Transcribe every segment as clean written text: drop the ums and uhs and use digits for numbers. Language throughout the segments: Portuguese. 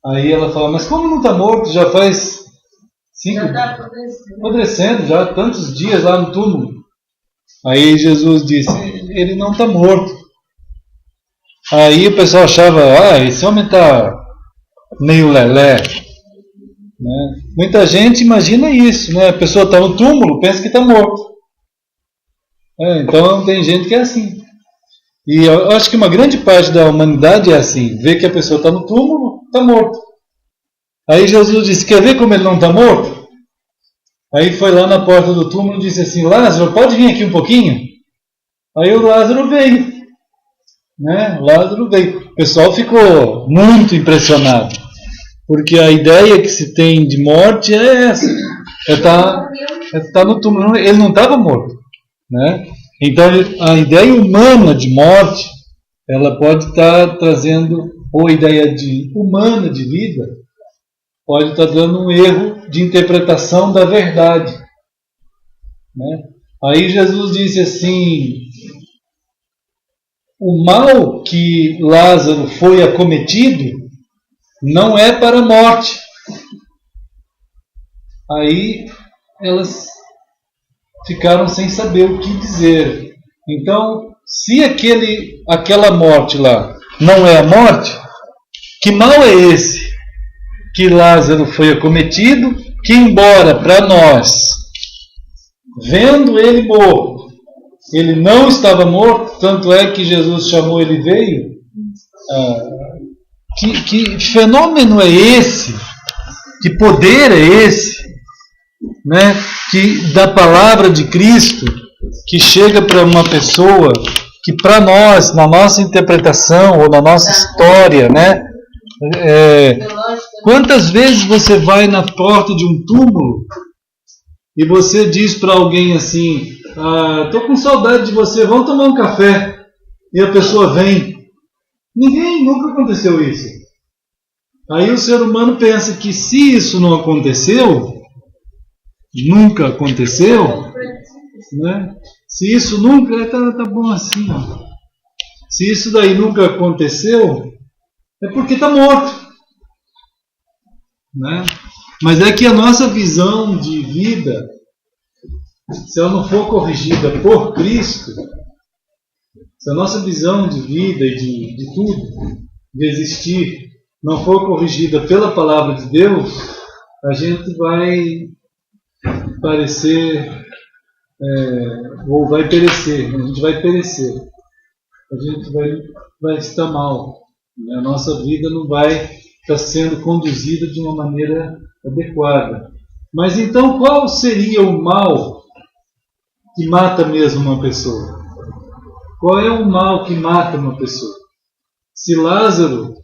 Aí ela fala, mas como não está morto? Já faz 5... Já está apodrecendo, já há tantos dias lá no túmulo. Aí Jesus disse, ele não está morto. Aí o pessoal achava, esse homem está meio lelé. Né? Muita gente imagina isso, né? A pessoa está no túmulo, pensa que está morto. Então tem gente que é assim. E eu acho que uma grande parte da humanidade é assim, vê que a pessoa está no túmulo, está morto. Aí Jesus disse, quer ver como ele não está morto? Aí foi lá na porta do túmulo e disse assim, Lázaro, pode vir aqui um pouquinho? Aí o Lázaro veio. Né? Lázaro veio. O pessoal ficou muito impressionado. Porque a ideia que se tem de morte é essa. É estar no túmulo. Ele não estava morto. Né? Então a ideia humana de morte, ela pode estar trazendo, ou a ideia humana de vida, pode estar dando um erro de interpretação da verdade. Né? Aí Jesus disse assim, o mal que Lázaro foi acometido não é para a morte. Aí elas ficaram sem saber o que dizer. Então, se aquela morte lá não é a morte, que mal é esse que Lázaro foi acometido, que embora para nós, vendo ele morto, ele não estava morto, tanto é que Jesus chamou, ele veio. Que fenômeno é esse? Que poder é esse? Né? Que da palavra de Cristo, que chega para uma pessoa, que para nós, na nossa interpretação ou na nossa história, né? Quantas vezes você vai na porta de um túmulo e você diz para alguém assim, estou com saudade de você, vamos tomar um café, e a pessoa vem. Nunca aconteceu isso. Aí o ser humano pensa que se isso não aconteceu, nunca aconteceu, né? Se isso nunca, tá bom assim. Se isso daí nunca aconteceu, é porque está morto. Né? Mas é que a nossa visão de vida, se ela não for corrigida por Cristo, se a nossa visão de vida e de tudo, de existir, não for corrigida pela palavra de Deus, a gente vai parecer, ou vai perecer, a gente vai perecer, a gente vai estar mal, né? A nossa vida não vai estar sendo conduzida de uma maneira adequada. Mas então qual seria o mal que mata mesmo uma pessoa? Qual é o mal que mata uma pessoa? Se Lázaro,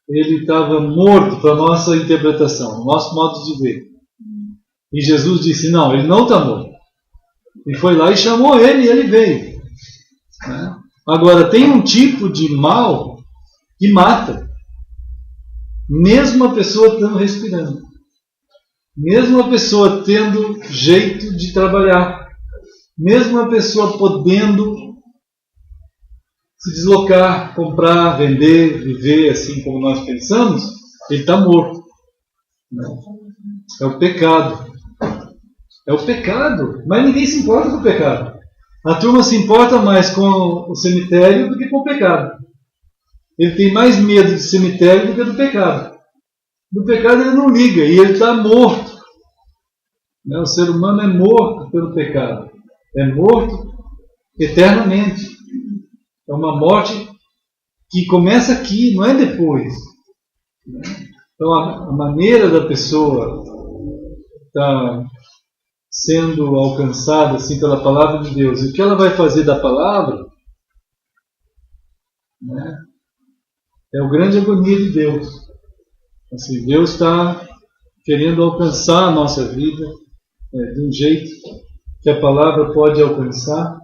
ele estava morto para a nossa interpretação, nosso modo de ver, e Jesus disse, não, ele não está morto, e foi lá e chamou ele, e ele veio. Né? Agora, tem um tipo de mal que mata, mesmo a pessoa estando respirando, mesmo a pessoa tendo jeito de trabalhar, mesmo a pessoa podendo se deslocar, comprar, vender, viver assim como nós pensamos, ele está morto. É o pecado. É o pecado. Mas ninguém se importa com o pecado. A turma se importa mais com o cemitério do que com o pecado. Ele tem mais medo do cemitério do que do pecado. Do pecado ele não liga e ele está morto. O ser humano é morto pelo pecado. É morto eternamente. É uma morte que começa aqui, não é depois. Então a maneira da pessoa estar sendo alcançada assim pela palavra de Deus, e o que ela vai fazer da palavra, né, é o grande agonia de Deus. Assim, Deus está querendo alcançar a nossa vida de um jeito que a palavra pode alcançar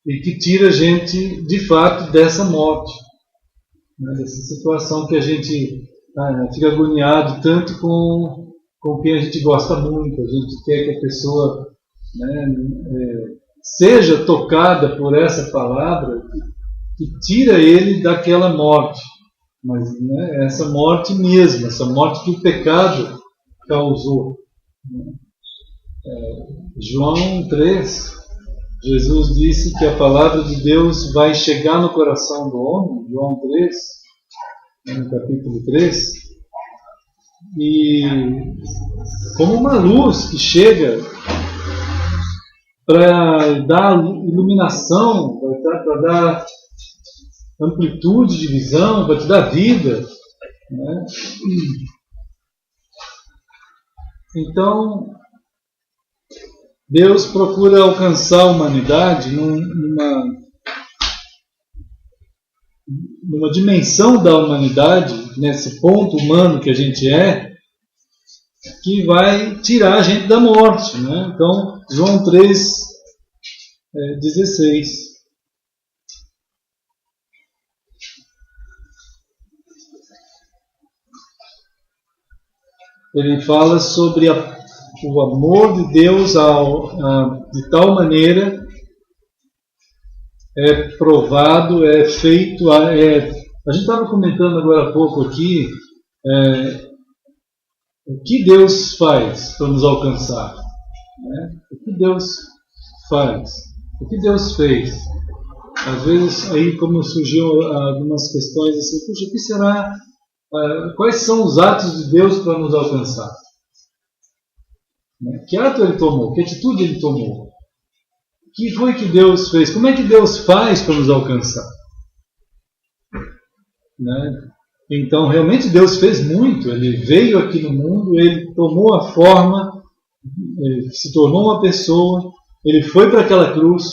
e que tira a gente de fato dessa morte, né, dessa situação que a gente fica agoniado tanto com quem a gente gosta muito. A gente quer que a pessoa, né, seja tocada por essa palavra que tira ele daquela morte, mas essa morte mesmo, essa morte que o pecado causou. João 3, Jesus disse que a palavra de Deus vai chegar no coração do homem, João 3, no capítulo 3, e como uma luz que chega para dar iluminação, para dar amplitude de visão, para te dar vida, né? Então, Deus procura alcançar a humanidade numa dimensão da humanidade, nesse ponto humano que a gente que vai tirar a gente da morte, né? Então, João 3, 16. Ele fala sobre o amor de Deus de tal maneira é provado, é feito. A gente estava comentando agora há pouco aqui o que Deus faz para nos alcançar, né? O que Deus faz, o que Deus fez. Às vezes aí como surgiu algumas questões assim, puxa, o que será? Quais são os atos de Deus para nos alcançar? Que ato ele tomou? Que atitude ele tomou? O que foi que Deus fez? Como é que Deus faz para nos alcançar? Né? Então, realmente Deus fez muito. Ele veio aqui no mundo, ele tomou a forma, ele se tornou uma pessoa, ele foi para aquela cruz,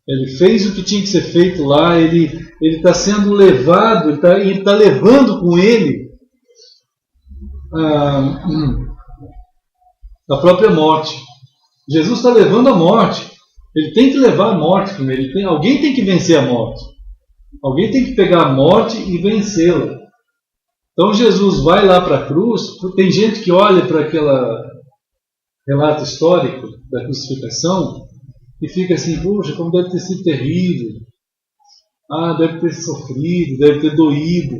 ele fez o que tinha que ser feito lá, ele está sendo levado, ele está levando com ele a própria morte. Jesus está levando a morte. Ele tem que levar a morte com ele. Alguém tem que vencer a morte. Alguém tem que pegar a morte e vencê-la. Então Jesus vai lá para a cruz. Tem gente que olha para aquele relato histórico da crucificação e fica assim, puxa, como deve ter sido terrível. Deve ter sofrido, deve ter doído.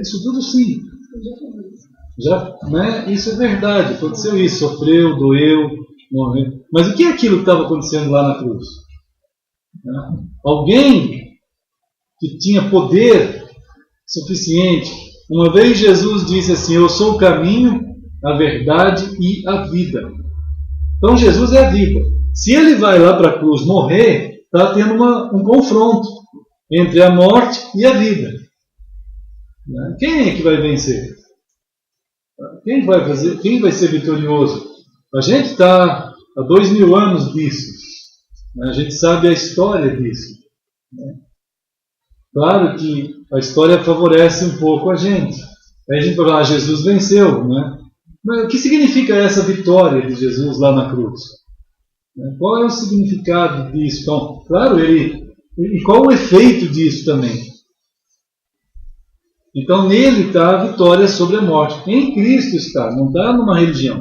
Isso tudo sim. Né? Isso é verdade, aconteceu isso, sofreu, doeu, morreu. Mas o que é aquilo que estava acontecendo lá na cruz? Alguém que tinha poder suficiente. Uma vez Jesus disse assim, eu sou o caminho, a verdade e a vida. Então Jesus é a vida. Se ele vai lá para a cruz morrer, está tendo um confronto entre a morte e a vida. Quem é que vai vencer? Quem vai ser vitorioso? A gente está há 2000 anos disso. A gente sabe a história disso. Claro que a história favorece um pouco a gente. Aí a gente vai falar, Jesus venceu. Né? Mas o que significa essa vitória de Jesus lá na cruz? Qual é o significado disso? Então, claro, e qual o efeito disso também? Então nele está a vitória sobre a morte. Em Cristo está, não está numa religião.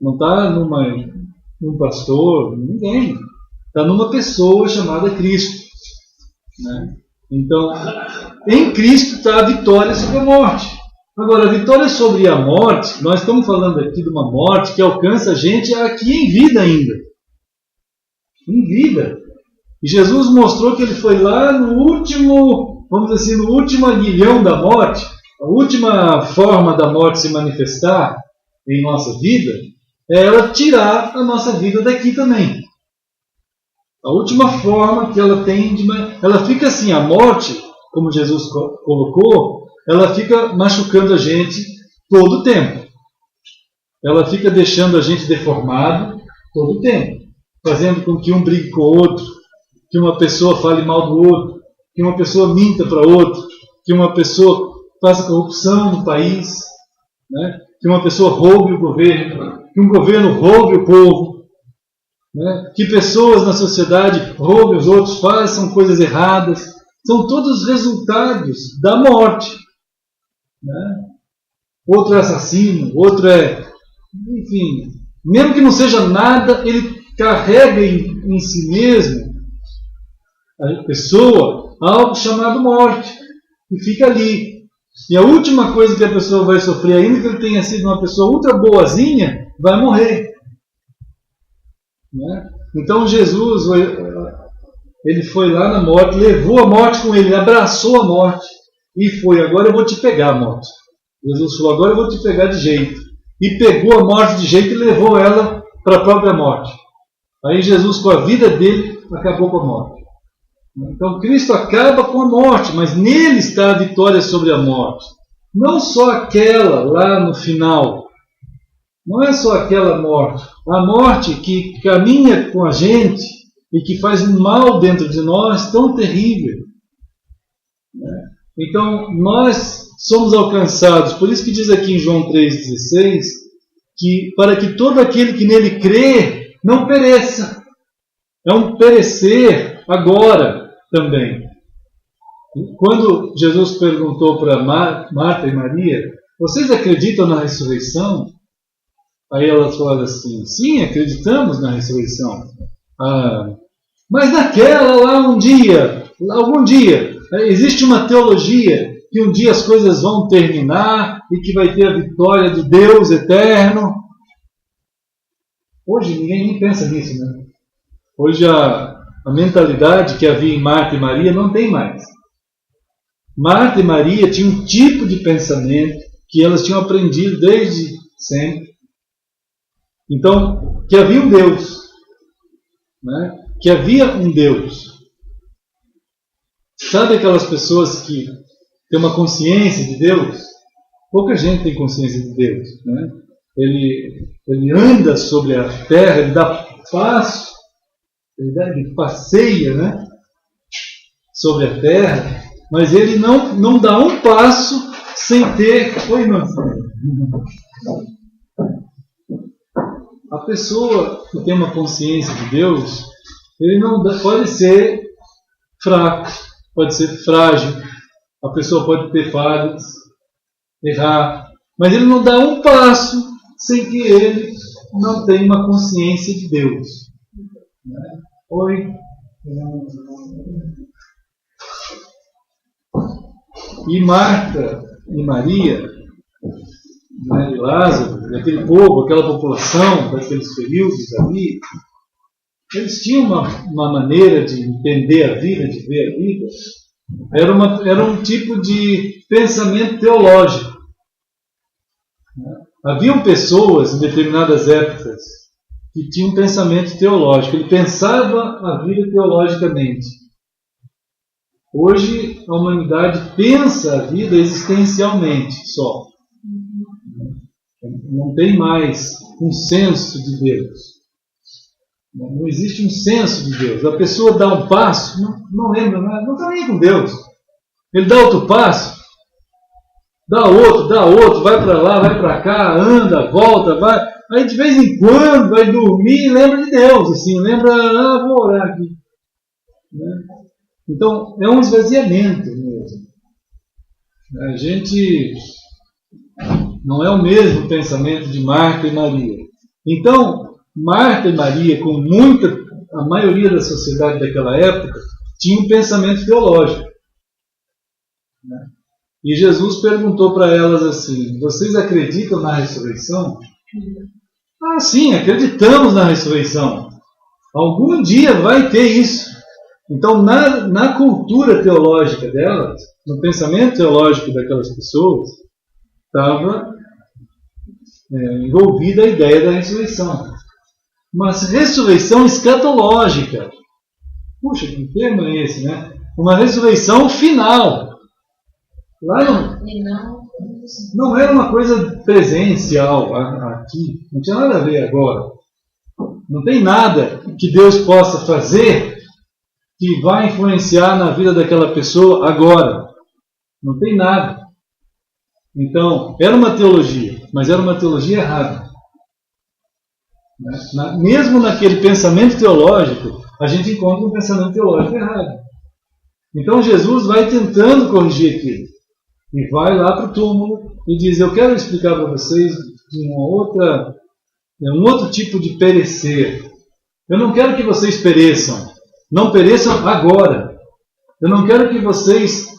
Não está num pastor, ninguém. Está numa pessoa chamada Cristo. Né? Então, em Cristo está a vitória sobre a morte. Agora, a vitória sobre a morte, nós estamos falando aqui de uma morte que alcança a gente aqui em vida ainda. Em vida. E Jesus mostrou que ele foi lá no último, vamos dizer assim, no último aguilhão da morte, a última forma da morte se manifestar em nossa vida, é ela tirar a nossa vida daqui também. A última forma que ela tem, ela fica assim, a morte, como Jesus colocou, ela fica machucando a gente todo o tempo. Ela fica deixando a gente deformado todo o tempo, fazendo com que um brigue com o outro, que uma pessoa fale mal do outro, que uma pessoa minta para outro, que uma pessoa faça corrupção no país, né? Que uma pessoa roube o governo, que um governo roube o povo, né? Que pessoas na sociedade roubem os outros, façam coisas erradas. São todos resultados da morte. Né? Outro é assassino, outro enfim, mesmo que não seja nada, ele carrega em si mesmo a pessoa algo chamado morte, e fica ali. E a última coisa que a pessoa vai sofrer, ainda que ele tenha sido uma pessoa ultra boazinha, vai morrer. Né? Então Jesus, ele foi lá na morte, levou a morte com ele, abraçou a morte e foi: agora eu vou te pegar, morte. Jesus falou: agora eu vou te pegar de jeito. E pegou a morte de jeito e levou ela para a própria morte. Aí Jesus, com a vida dele, acabou com a morte. Então Cristo acaba com a morte, mas nele está a vitória sobre a morte. Não só aquela lá no final. Não é só aquela morte. A morte que caminha com a gente e que faz um mal dentro de nós tão terrível. Então nós somos alcançados. Por isso que diz aqui em João 3,16 que para que todo aquele que nele crê não pereça. É um perecer agora também. Quando Jesus perguntou para Marta e Maria: vocês acreditam na ressurreição? Aí elas falaram assim: sim, acreditamos na ressurreição. Mas naquela lá algum dia, existe uma teologia que um dia as coisas vão terminar e que vai ter a vitória do Deus eterno. Hoje ninguém nem pensa nisso, né? Hoje a mentalidade que havia em Marta e Maria não tem mais. Marta e Maria tinham um tipo de pensamento que elas tinham aprendido desde sempre. Então, que havia um Deus. Né? Que havia um Deus. Sabe aquelas pessoas que têm uma consciência de Deus? Pouca gente tem consciência de Deus. Né? Ele anda sobre a terra, ele dá passo, ele passeia, né? Sobre a terra, mas ele não dá um passo sem ter... Oi, Marcelo. A pessoa que tem uma consciência de Deus, ele não pode ser fraco, pode ser frágil, a pessoa pode ter falhas, errar, mas ele não dá um passo sem que ele não tenha uma consciência de Deus. Oi? E Marta e Maria, né, e Lázaro, aquele povo, aquela população daqueles períodos ali, eles tinham uma maneira de entender a vida, de ver a vida. Era um tipo de pensamento teológico. Haviam pessoas em determinadas épocas que tinham um pensamento teológico. Ele pensava a vida teologicamente. Hoje a humanidade pensa a vida existencialmente só. Não tem mais um senso de Deus. Não existe um senso de Deus. A pessoa dá um passo, não lembra nada, não está nem com Deus. Ele dá outro passo, dá outro, vai para lá, vai para cá, anda, volta, vai. Aí de vez em quando vai dormir e lembra de Deus, assim, lembra, vou orar aqui. Né? Então é um esvaziamento mesmo. A gente não é o mesmo pensamento de Marta e Maria. Então, Marta e Maria, a maioria da sociedade daquela época, tinha um pensamento teológico. E Jesus perguntou para elas assim: vocês acreditam na ressurreição? Sim, acreditamos na ressurreição. Algum dia vai ter isso. Então, na cultura teológica delas, no pensamento teológico daquelas pessoas, estava envolvida a ideia da ressurreição. Mas ressurreição escatológica. Puxa, que termo é esse, né? Uma ressurreição final. Lá não era uma coisa presencial aqui. Não tinha nada a ver agora. Não tem nada que Deus possa fazer que vai influenciar na vida daquela pessoa agora. Não tem nada. Então, era uma teologia, mas era uma teologia errada. Mesmo naquele pensamento teológico, a gente encontra um pensamento teológico errado. Então Jesus vai tentando corrigir aquilo. E vai lá para o túmulo e diz: eu quero explicar para vocês de um outro tipo de perecer. Eu não quero que vocês pereçam. Não pereçam agora. Eu não quero que vocês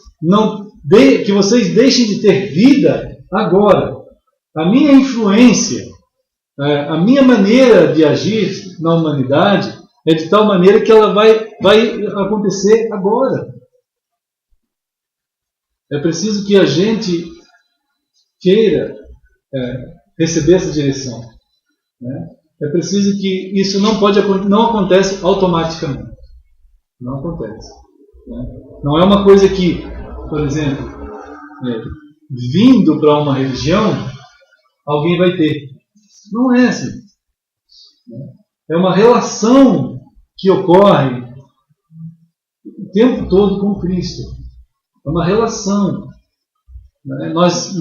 que vocês deixem de ter vida agora. A minha influência, a minha maneira de agir na humanidade é de tal maneira que ela vai acontecer agora. É preciso que a gente queira receber essa direção. Né? É preciso que isso não acontece automaticamente. Não acontece. Né? Não é uma coisa que, por exemplo, vindo para uma religião, alguém vai ter. Não é assim. É uma relação que ocorre o tempo todo com Cristo. É uma relação.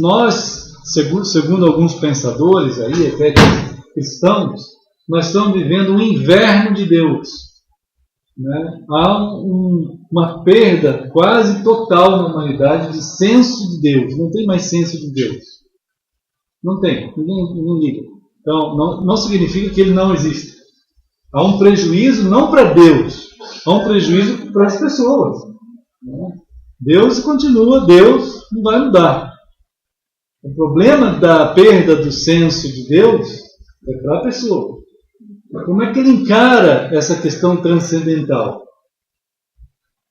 Nós segundo alguns pensadores, aí, até cristãos, nós estamos vivendo um inverno de Deus. Né? Há uma perda quase total na humanidade de senso de Deus. Não tem mais senso de Deus. Não tem. Ninguém liga. Então, não significa que ele não existe. Há um prejuízo não para Deus, há um prejuízo para as pessoas. Né? Deus continua, Deus não vai mudar. O problema da perda do senso de Deus é para a pessoa. Como é que ele encara essa questão transcendental?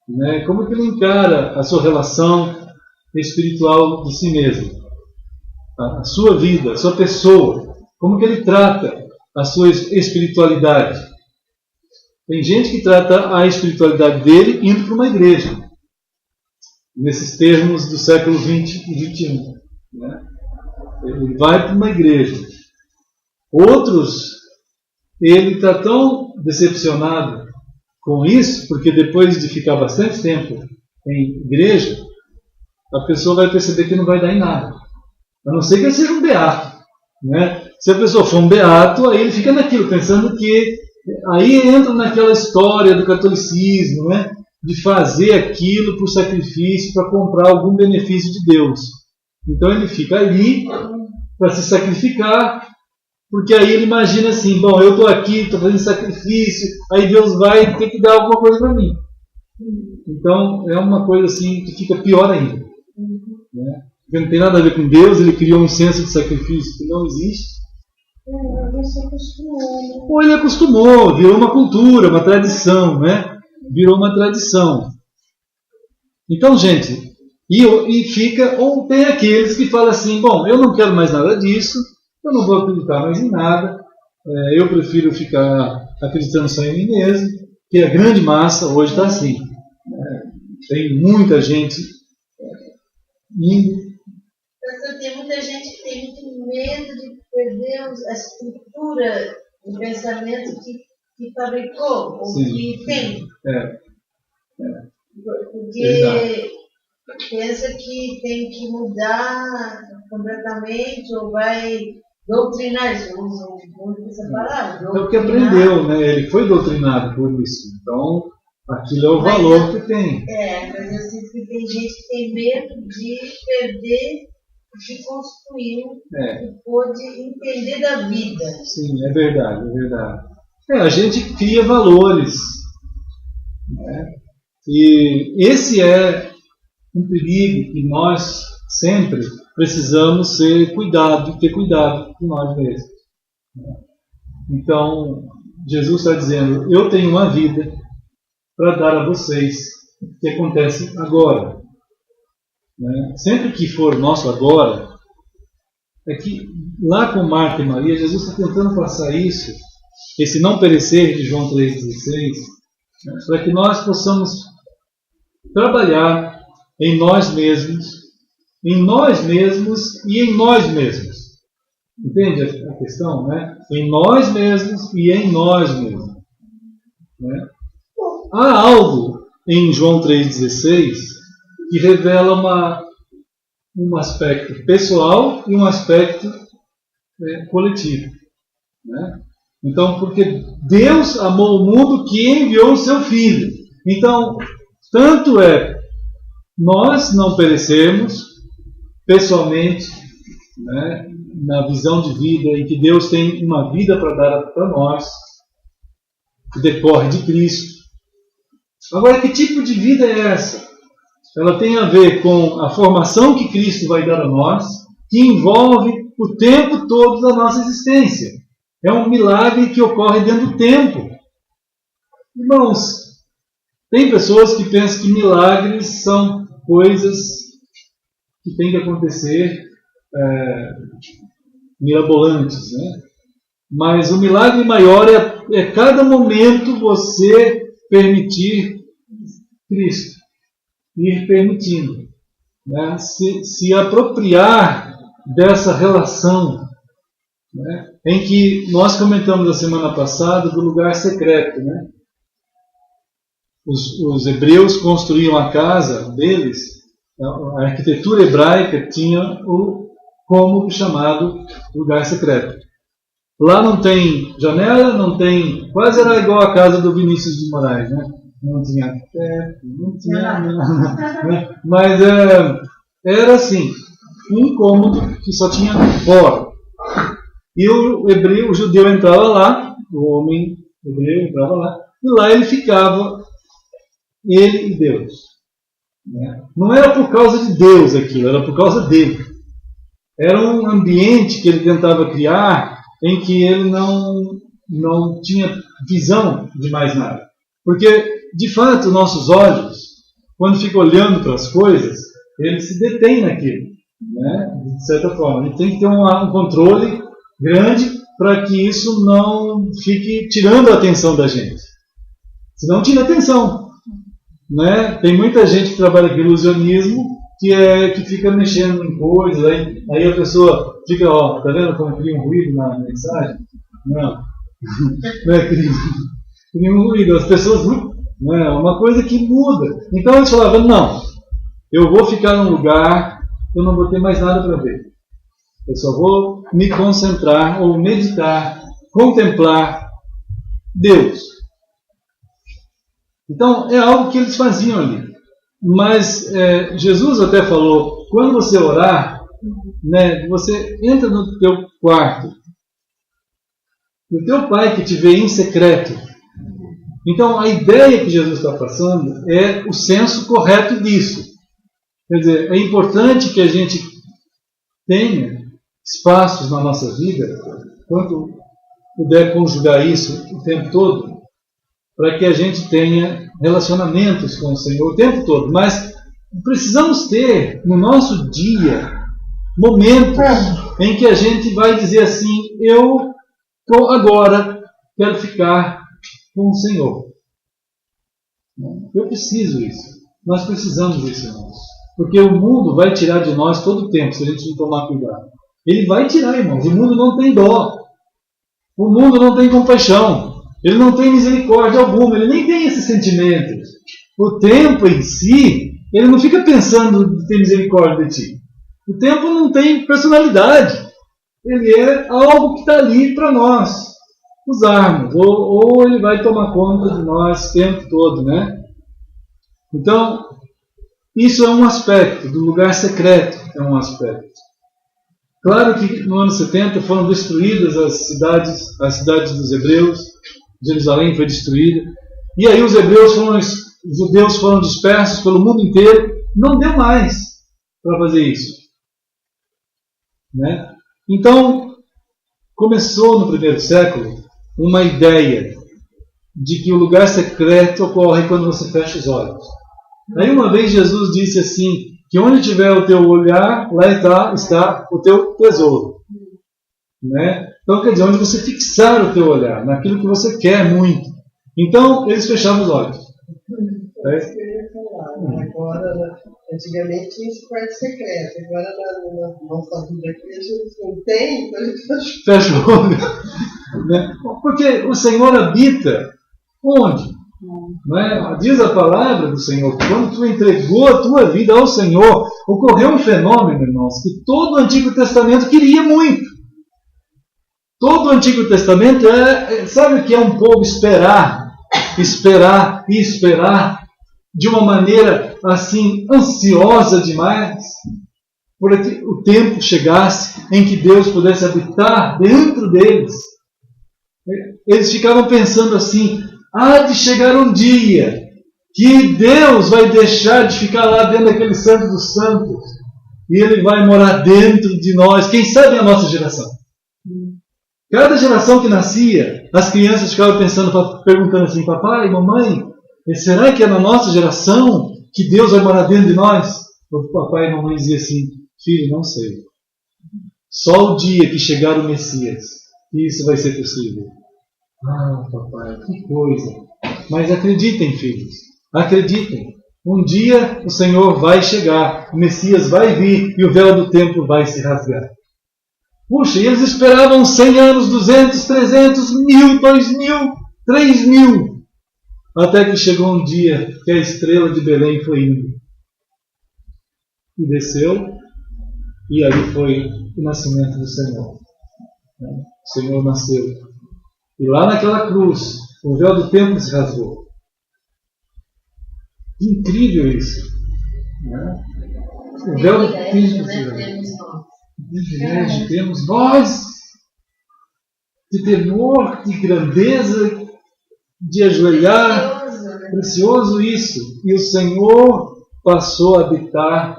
Né? Como é que ele encara a sua relação espiritual de si mesmo? A sua vida, a sua pessoa? Como que ele trata a sua espiritualidade? Tem gente que trata a espiritualidade dele indo para uma igreja. Nesses termos do século 20 e 21. Né? Ele vai para uma igreja. Outros, ele está tão decepcionado com isso, porque depois de ficar bastante tempo em igreja, a pessoa vai perceber que não vai dar em nada. A não ser que ele seja um beato. Né? Se a pessoa for um beato, aí ele fica naquilo, pensando que... Aí entra naquela história do catolicismo, né? De fazer aquilo por sacrifício, para comprar algum benefício de Deus. Então ele fica ali para se sacrificar, porque aí ele imagina assim, bom, eu estou aqui, estou fazendo sacrifício, aí Deus vai ter que dar alguma coisa para mim. Então é uma coisa assim que fica pior ainda. Né? Porque não tem nada a ver com Deus, ele criou um senso de sacrifício que não existe. Ou ele acostumou, virou uma cultura, uma tradição, né? Virou uma tradição. Então, gente, e fica, ou tem aqueles que falam assim, bom, eu não quero mais nada disso, eu não vou acreditar mais em nada, eu prefiro ficar acreditando só em mim mesmo, que a grande massa hoje está assim. Tem muita gente indo. Tem muita gente que tem muito medo de perder a estrutura do pensamento que fabricou, ou Sim. que tem. Porque Exato. pensa que tem que mudar completamente, ou vai doutrinar, usa muito essa palavra. É o que aprendeu, né? Ele foi doutrinado por isso. Então, aquilo é o valor que tem. Mas eu sinto que tem gente que tem medo de perder o que construiu, que pôde entender da vida. Sim, é verdade, é verdade. A gente cria valores. Né? E esse é um perigo que nós sempre precisamos ter cuidado com nós mesmos. Então, Jesus está dizendo, eu tenho uma vida para dar a vocês, que acontece agora. Né? Sempre que for nosso agora, é que lá com Marta e Maria, Jesus está tentando passar isso, esse não perecer de João 3,16, né? Para que nós possamos trabalhar em nós mesmos e em nós mesmos. Entende a questão? Né? Em nós mesmos e em nós mesmos. Né? Há algo em João 3,16 que revela um aspecto pessoal e um aspecto coletivo. Né? Então, porque Deus amou o mundo que enviou o seu Filho. Então, tanto nós não perecemos pessoalmente, né, na visão de vida, em que Deus tem uma vida para dar para nós, que decorre de Cristo. Agora, que tipo de vida é essa? Ela tem a ver com a formação que Cristo vai dar a nós, que envolve o tempo todo da nossa existência. É um milagre que ocorre dentro do tempo. Irmãos, tem pessoas que pensam que milagres são coisas que têm que acontecer mirabolantes, né? Mas o milagre maior é cada momento você permitir Cristo, ir permitindo, né? Se apropriar dessa relação, né? Em que nós comentamos a semana passada do lugar secreto, né? Os hebreus construíam a casa deles, a arquitetura hebraica tinha o cômodo chamado lugar secreto. Lá não tem janela, não tem. Quase era igual a casa do Vinícius de Moraes, né? Não tinha teto, não tinha nada. Né? Mas era assim, um cômodo que só tinha fora. E o judeu entrava lá, o homem hebreu entrava lá, e lá ele ficava, ele e Deus. Né? Não era por causa de Deus aquilo, era por causa dele. Era um ambiente que ele tentava criar em que ele não tinha visão de mais nada. Porque, de fato, nossos olhos, quando ficam olhando para as coisas, eles se detêm naquilo, né? De certa forma. Ele tem que ter um controle grande para que isso não fique tirando a atenção da gente. Senão tira a atenção. Né? Tem muita gente que trabalha com ilusionismo que fica mexendo em coisas, aí a pessoa fica, tá vendo como cria um ruído na mensagem? Não é cria um ruído, as pessoas, não é uma coisa que muda. Então eles falavam, não, eu vou ficar num lugar, eu não vou ter mais nada para ver. Eu só vou me concentrar ou meditar, contemplar Deus. Então é algo que eles faziam ali. Mas Jesus até falou, quando você orar, né, você entra no teu quarto, o teu pai que te vê em secreto. Então a ideia que Jesus está passando é o senso correto disso. Quer dizer, é importante que a gente tenha espaços na nossa vida, quando puder conjugar isso o tempo todo, para que a gente tenha relacionamentos com o Senhor o tempo todo. Mas precisamos ter no nosso dia momentos em que a gente vai dizer assim, eu agora quero ficar com o Senhor. Eu preciso disso. Nós precisamos disso, irmãos. Porque o mundo vai tirar de nós todo o tempo, se a gente não tomar cuidado. Ele vai tirar, irmãos. O mundo não tem dó. O mundo não tem compaixão. Ele não tem misericórdia alguma. Ele nem tem esses sentimentos. O tempo em si, ele não fica pensando em ter misericórdia de ti. O tempo não tem personalidade. Ele é algo que está ali para nós usarmos. Ou ele vai tomar conta de nós o tempo todo, né? Então, isso é um aspecto. Do lugar secreto é um aspecto. Claro que no ano 70 foram destruídas as cidades dos hebreus. Jerusalém foi destruída. E aí os judeus foram dispersos pelo mundo inteiro. Não deu mais para fazer isso. Né? Então, começou no primeiro século uma ideia de que o lugar secreto ocorre quando você fecha os olhos. Aí uma vez Jesus disse assim, que onde tiver o teu olhar, lá está o teu tesouro. Né? Então quer dizer, onde você fixar o teu olhar, naquilo que você quer muito. Então eles fechavam os olhos. Agora, antigamente tinha esse quarto secreto. Agora na nossa vida aqui a gente não tem, então a gente fecha o olho. Né? Porque o Senhor habita onde? Não é? Diz a palavra do Senhor que quando tu entregou a tua vida ao Senhor, ocorreu um fenômeno, irmãos, que todo o Antigo Testamento queria muito. Todo o Antigo Testamento sabe o que é um povo esperar de uma maneira assim ansiosa demais, para que o tempo chegasse em que Deus pudesse habitar dentro deles. Eles ficavam pensando assim, há de chegar um dia que Deus vai deixar de ficar lá dentro daquele santo dos santos e Ele vai morar dentro de nós. Quem sabe a nossa geração. Cada geração que nascia, as crianças ficavam perguntando assim: papai, mamãe, será que é na nossa geração que Deus vai morar dentro de nós? O papai e a mamãe diziam assim: filho, não sei. Só o dia que chegar o Messias, isso vai ser possível. Ah, papai, que coisa. Mas acreditem, filhos, acreditem. Um dia o Senhor vai chegar, o Messias vai vir e o véu do templo vai se rasgar. Puxa, e eles esperavam 100 anos, 200, 300, 1000, 2000, 3000. Até que chegou um dia que a estrela de Belém foi indo. E desceu, e ali foi o nascimento do Senhor. O Senhor nasceu. E lá naquela cruz, o véu do templo se rasgou. Incrível isso. Né? O véu do templo se rasgou. Privilégio temos nós, de temor, de grandeza, de ajoelhar. Precioso isso. E o Senhor passou a habitar,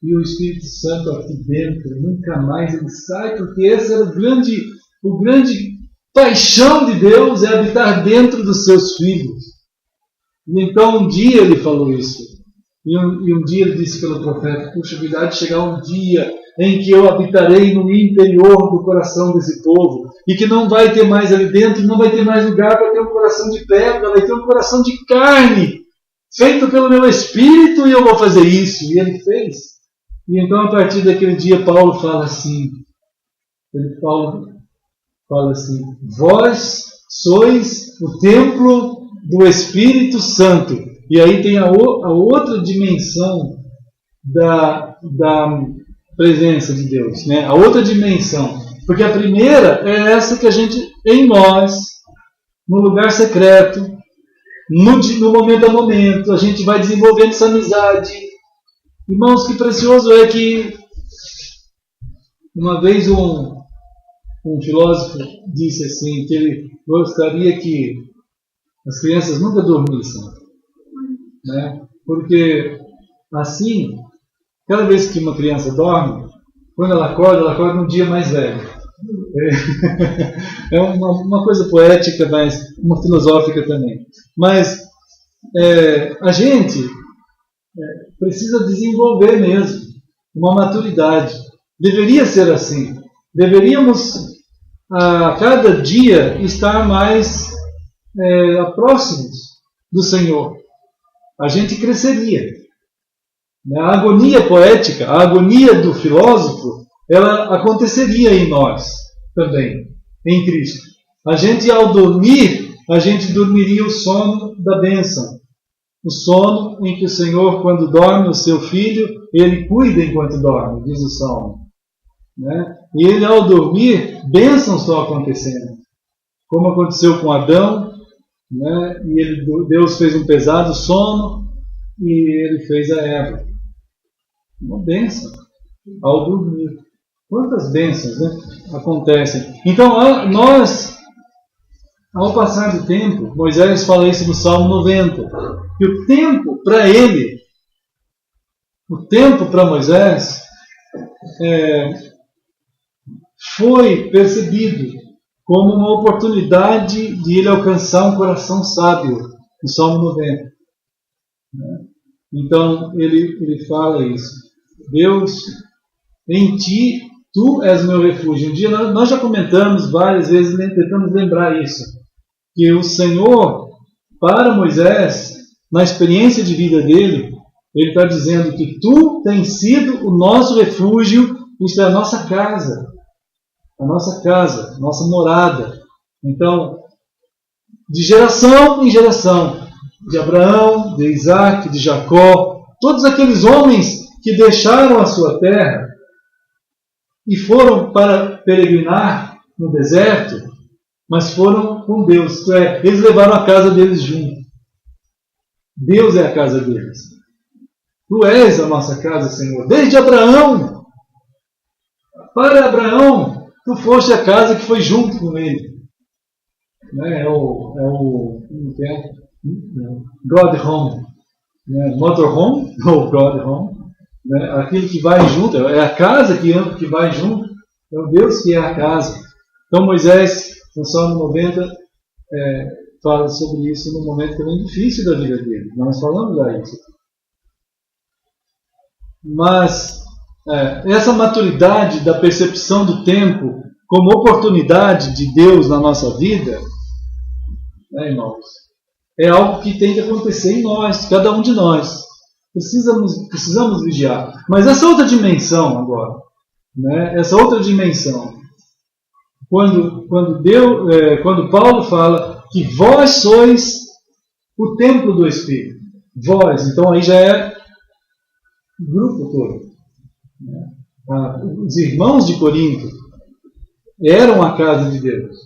e o Espírito Santo aqui dentro, nunca mais ele sai, porque esse era o grande paixão de Deus, é habitar dentro dos seus filhos. E então um dia ele falou isso. E um dia ele disse pelo profeta: puxa, vida, de chegar um dia em que eu habitarei no interior do coração desse povo, e que não vai ter mais ali dentro, não vai ter mais lugar para ter um coração de pedra, vai ter um coração de carne, feito pelo meu Espírito, e eu vou fazer isso. E ele fez. E então, a partir daquele dia, Paulo fala assim, vós sois o templo do Espírito Santo. E aí tem a outra dimensão da presença de Deus, né? A outra dimensão. Porque a primeira é essa que a gente, em nós, no lugar secreto, no momento a momento, a gente vai desenvolvendo essa amizade. Irmãos, que precioso é que uma vez um filósofo disse assim, que ele gostaria que as crianças nunca dormissem, né? Porque assim, cada vez que uma criança dorme, quando ela acorda num dia mais velho. É uma coisa poética, mas uma filosófica também. Mas a gente precisa desenvolver mesmo uma maturidade. Deveria ser assim. Deveríamos a cada dia estar mais próximos do Senhor. A gente cresceria. A agonia poética, a agonia do filósofo, ela aconteceria em nós também, em Cristo. A gente, ao dormir, a gente dormiria o sono da bênção. O sono em que o Senhor, quando dorme o seu filho, Ele cuida enquanto dorme, diz o Salmo. Né? E ele, ao dormir, bênçãos estão acontecendo. Como aconteceu com Adão, né? E Deus fez um pesado sono e Ele fez a Eva. Uma bênção ao dormir. Quantas bênçãos, né, acontecem. Então, nós, ao passar do tempo, Moisés fala isso no Salmo 90, que o tempo para ele, o tempo para Moisés, foi percebido como uma oportunidade de ele alcançar um coração sábio, no Salmo 90. Né? Então, ele fala isso. Deus, em ti, tu és o meu refúgio. Um dia nós já comentamos várias vezes, tentamos lembrar isso, que o Senhor, para Moisés, na experiência de vida dele, ele está dizendo que tu tens sido o nosso refúgio, isto é a nossa casa, nossa morada. Então, de geração em geração, de Abraão, de Isaac, de Jacó, todos aqueles homens que deixaram a sua terra e foram para peregrinar no deserto, mas foram com Deus. Isto é, eles levaram a casa deles junto. Deus é a casa deles. Tu és a nossa casa, Senhor. Desde Abraão. Para Abraão, tu foste a casa que foi junto com ele. God Home, né? Motorhome ou God Home, né? Aquilo que vai junto, é a casa que vai junto, é o Deus que é a casa. Então Moisés, no Salmo 90, fala sobre isso num momento também difícil da vida dele. Nós falamos lá isso. Mas essa maturidade da percepção do tempo como oportunidade de Deus na nossa vida, né, irmãos, é algo que tem que acontecer em nós, cada um de nós. Precisamos vigiar. Mas essa outra dimensão agora, né, essa outra dimensão, quando Paulo fala que vós sois o templo do Espírito, vós, então aí já é o grupo todo. Os irmãos de Corinto eram a casa de Deus.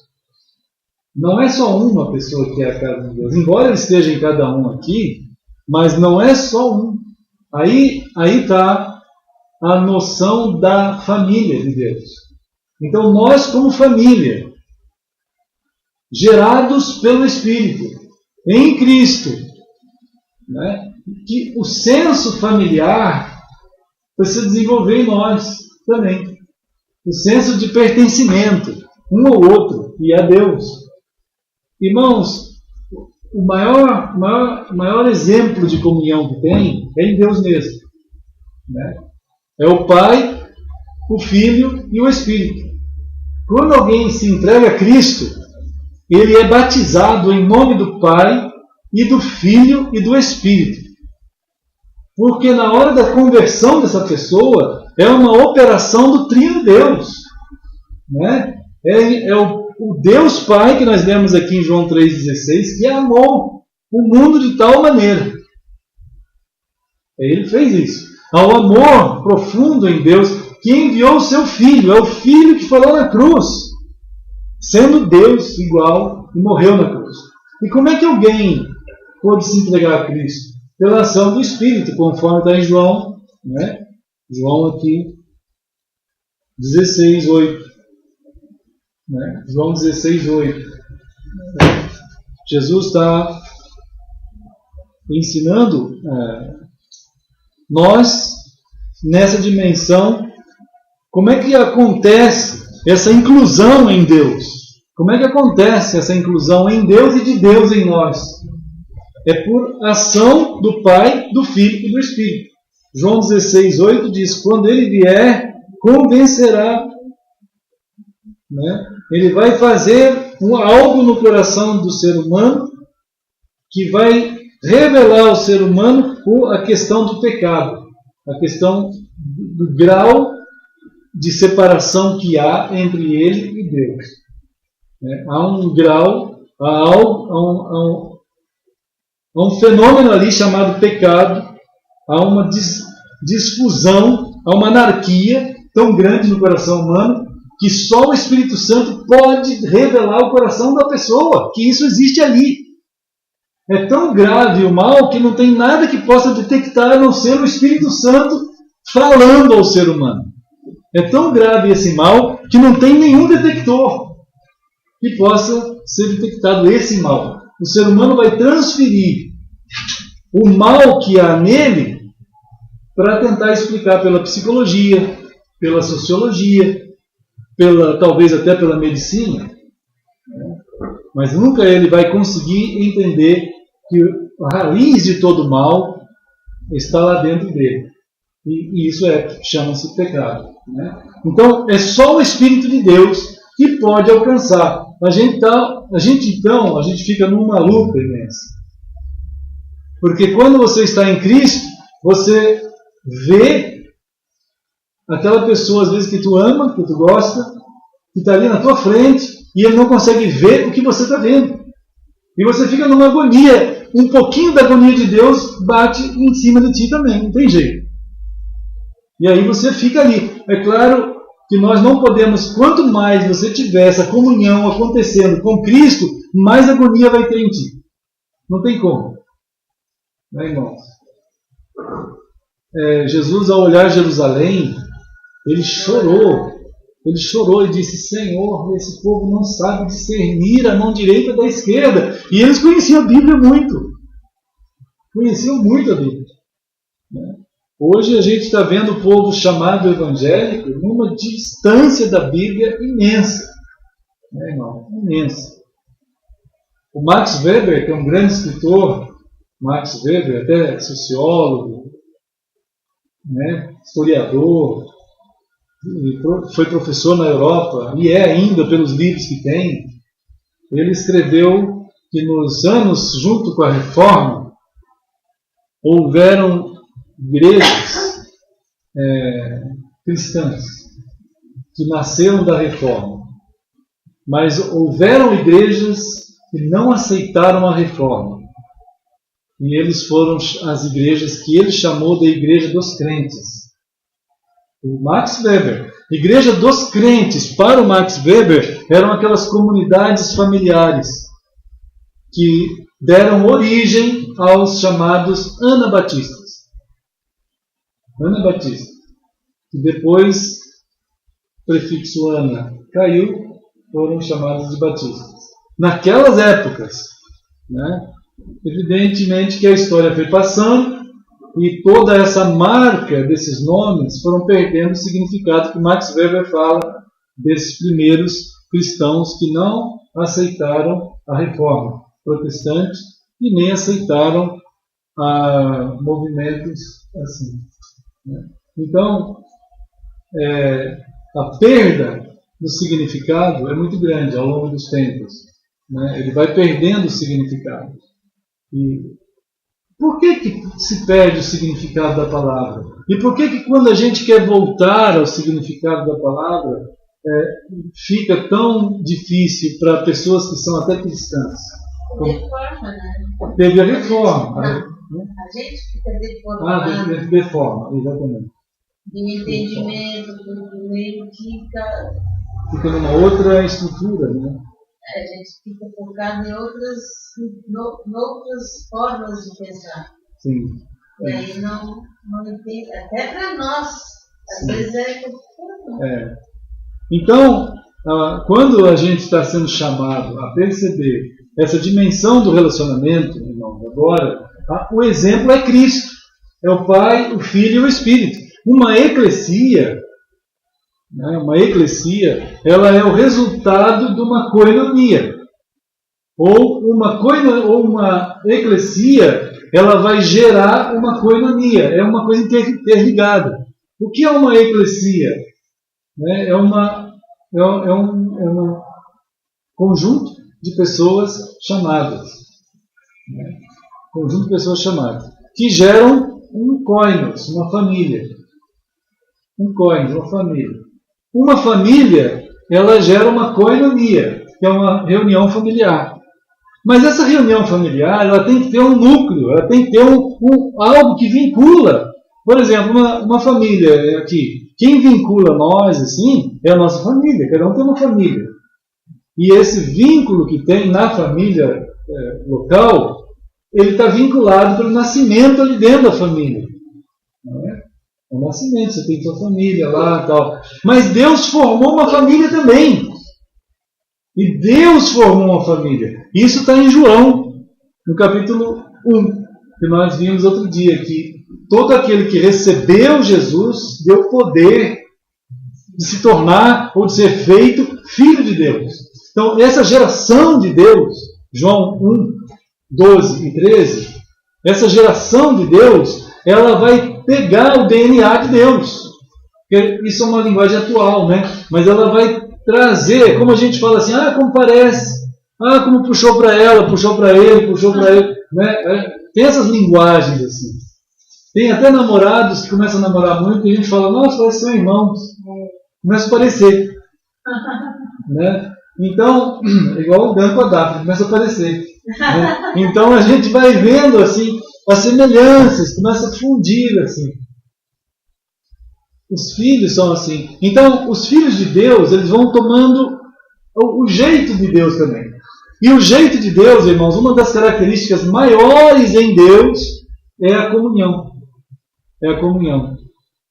Não é só uma pessoa que é a casa de Deus, embora ele esteja em cada um aqui, mas não é só um. Aí está a noção da família de Deus. Então nós, como família, gerados pelo Espírito, em Cristo, né, que o senso familiar precisa desenvolver em nós também. O senso de pertencimento, um ao outro e a Deus. Irmãos, o maior exemplo de comunhão que tem é em Deus mesmo. Né? É o Pai, o Filho e o Espírito. Quando alguém se entrega a Cristo, ele é batizado em nome do Pai e do Filho e do Espírito. Porque na hora da conversão dessa pessoa, é uma operação do Trino Deus. Né? É o Deus Pai, que nós lemos aqui em João 3,16, que amou o mundo de tal maneira. Ele fez isso. Ao amor profundo em Deus, que enviou o seu Filho. É o Filho que falou na cruz, sendo Deus igual, e morreu na cruz. E como é que alguém pôde se entregar a Cristo? Pela ação do Espírito, conforme está em João, né? João aqui, 16:8. Né? João 16:8. Jesus está ensinando nós, nessa dimensão, como é que acontece essa inclusão em Deus. Como é que acontece essa inclusão em Deus e de Deus em nós? É por ação do Pai, do Filho e do Espírito. João 16:8 diz: quando ele vier, convencerá. Né? Ele vai fazer algo no coração do ser humano que vai revelar ao ser humano a questão do pecado, a questão do grau de separação que há entre ele e Deus. Né? Há um grau, há um fenômeno ali chamado pecado, há uma disfusão, há uma anarquia tão grande no coração humano que só o Espírito Santo pode revelar o coração da pessoa, que isso existe ali. É tão grave o mal que não tem nada que possa detectar a não ser o Espírito Santo falando ao ser humano. É tão grave esse mal que não tem nenhum detector que possa ser detectado esse mal. O ser humano vai transferir o mal que há nele para tentar explicar pela psicologia, pela sociologia, talvez até pela medicina. Mas nunca ele vai conseguir entender que a raiz de todo mal está lá dentro dele. E isso chama-se pecado. Né? Então, é só o Espírito de Deus que pode alcançar. A gente fica numa luta imensa. Porque quando você está em Cristo, você vê aquela pessoa, às vezes, que tu ama, que tu gosta, que está ali na tua frente, e ele não consegue ver o que você está vendo. E você fica numa agonia. Um pouquinho da agonia de Deus bate em cima de ti também, não tem jeito. E aí você fica ali. É claro que nós não podemos, quanto mais você tiver essa comunhão acontecendo com Cristo, mais agonia vai ter em ti. Não tem como. Né, irmãos? Jesus, ao olhar Jerusalém, ele chorou e disse: Senhor, esse povo não sabe discernir a mão direita da esquerda. E eles conheciam a Bíblia muito. conheciam muito a Bíblia. Né? Hoje a gente está vendo o povo chamado evangélico numa distância da Bíblia imensa. Né, irmão? Imensa. O Max Weber, que é um grande escritor, Max Weber, até sociólogo, né, historiador, foi professor na Europa e é ainda pelos livros que tem. Ele escreveu que nos anos junto com a Reforma houveram igrejas cristãs que nasceram da Reforma, mas houveram igrejas que não aceitaram a Reforma. E eles foram as igrejas que ele chamou de Igreja dos Crentes. O Max Weber. Igreja dos Crentes, para o Max Weber, eram aquelas comunidades familiares que deram origem aos chamados anabatistas. Anabatista. E depois, o prefixo ana caiu, foram chamados de batistas. Naquelas épocas, né? Evidentemente que a história foi passando e toda essa marca desses nomes foram perdendo o significado que Max Weber fala desses primeiros cristãos que não aceitaram a reforma protestante e nem aceitaram movimentos assim. Né? Então, a perda do significado é muito grande ao longo dos tempos. Né? Ele vai perdendo o significado. E por que se perde o significado da palavra? E por que quando a gente quer voltar ao significado da palavra, fica tão difícil para pessoas que são até cristãs? Deforma, né? Teve a reforma. A gente fica deformado. Deforma, exatamente. De entendimento, do meio fica numa outra estrutura, né? A gente fica focado em outras formas de pensar. Sim. E aí não entende, até para nós, às vezes é complicado. Então, quando a gente está sendo chamado a perceber essa dimensão do relacionamento, irmão, agora, o exemplo é Cristo. É o Pai, o Filho e o Espírito. Uma eclesia, ela é o resultado de uma koinonia. Ou uma eclesia, ela vai gerar uma koinonia. É uma coisa interligada. O que é uma eclesia? É um conjunto de pessoas chamadas. Conjunto de pessoas chamadas. Que geram um koinos, uma família. Um koinos, uma família. Uma família, ela gera uma koinonia, que é uma reunião familiar. Mas essa reunião familiar, ela tem que ter um núcleo, ela tem que ter algo que vincula. Por exemplo, uma família aqui. Quem vincula nós, assim, é a nossa família. Cada um tem uma família. E esse vínculo que tem na família local, ele está vinculado pelo nascimento ali dentro da família. Não é? O nascimento, você tem sua família lá e tal. Mas Deus formou uma família também. E Deus formou uma família. Isso está em João, no capítulo 1, que nós vimos outro dia, que todo aquele que recebeu Jesus deu poder de se tornar ou de ser feito filho de Deus. Então, essa geração de Deus, João 1, 12 e 13, essa geração de Deus, ela vai pegar o DNA de Deus. Isso é uma linguagem atual, né? Mas ela vai trazer, como a gente fala assim, como parece, como puxou para ela, puxou para ele, né? Tem essas linguagens assim. Tem até namorados que começam a namorar muito e a gente fala, nossa, parece ser irmãos. Começa a parecer. Né? Então, igual o Dan com a Daphne, começa a aparecer. Né? Então a gente vai vendo assim, as semelhanças, começa a fundir assim. Os filhos são assim. Então, os filhos de Deus, eles vão tomando o jeito de Deus também. E o jeito de Deus, irmãos, uma das características maiores em Deus é a comunhão. É a comunhão.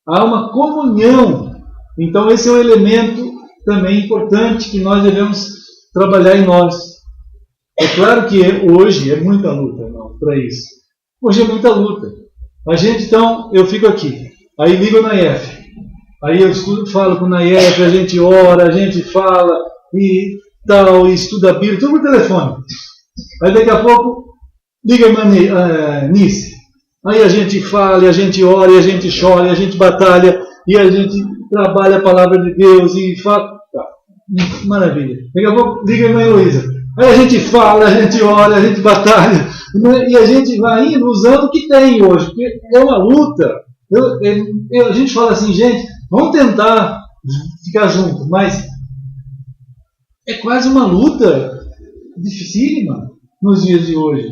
Há uma comunhão. Então, esse é um elemento também importante que nós devemos trabalhar em nós. É claro que hoje é muita luta para isso. Hoje é muita luta. A gente, então, eu fico aqui, aí ligo na IF, aí eu falo com o Nayef, a gente ora, a gente fala e tal, e estuda a Bíblia, tudo por telefone. Aí daqui a pouco liga a irmã Nice. Aí a gente fala, e a gente ora, e a gente chora, e a gente batalha, e a gente trabalha a palavra de Deus e fala. Tá, maravilha. Daqui a pouco liga a irmã Heloísa. Aí a gente fala, a gente ora, a gente batalha, e a gente vai indo usando o que tem hoje, porque é uma luta. A gente fala assim, gente, vamos tentar ficar junto, mas é quase uma luta dificílima nos dias de hoje.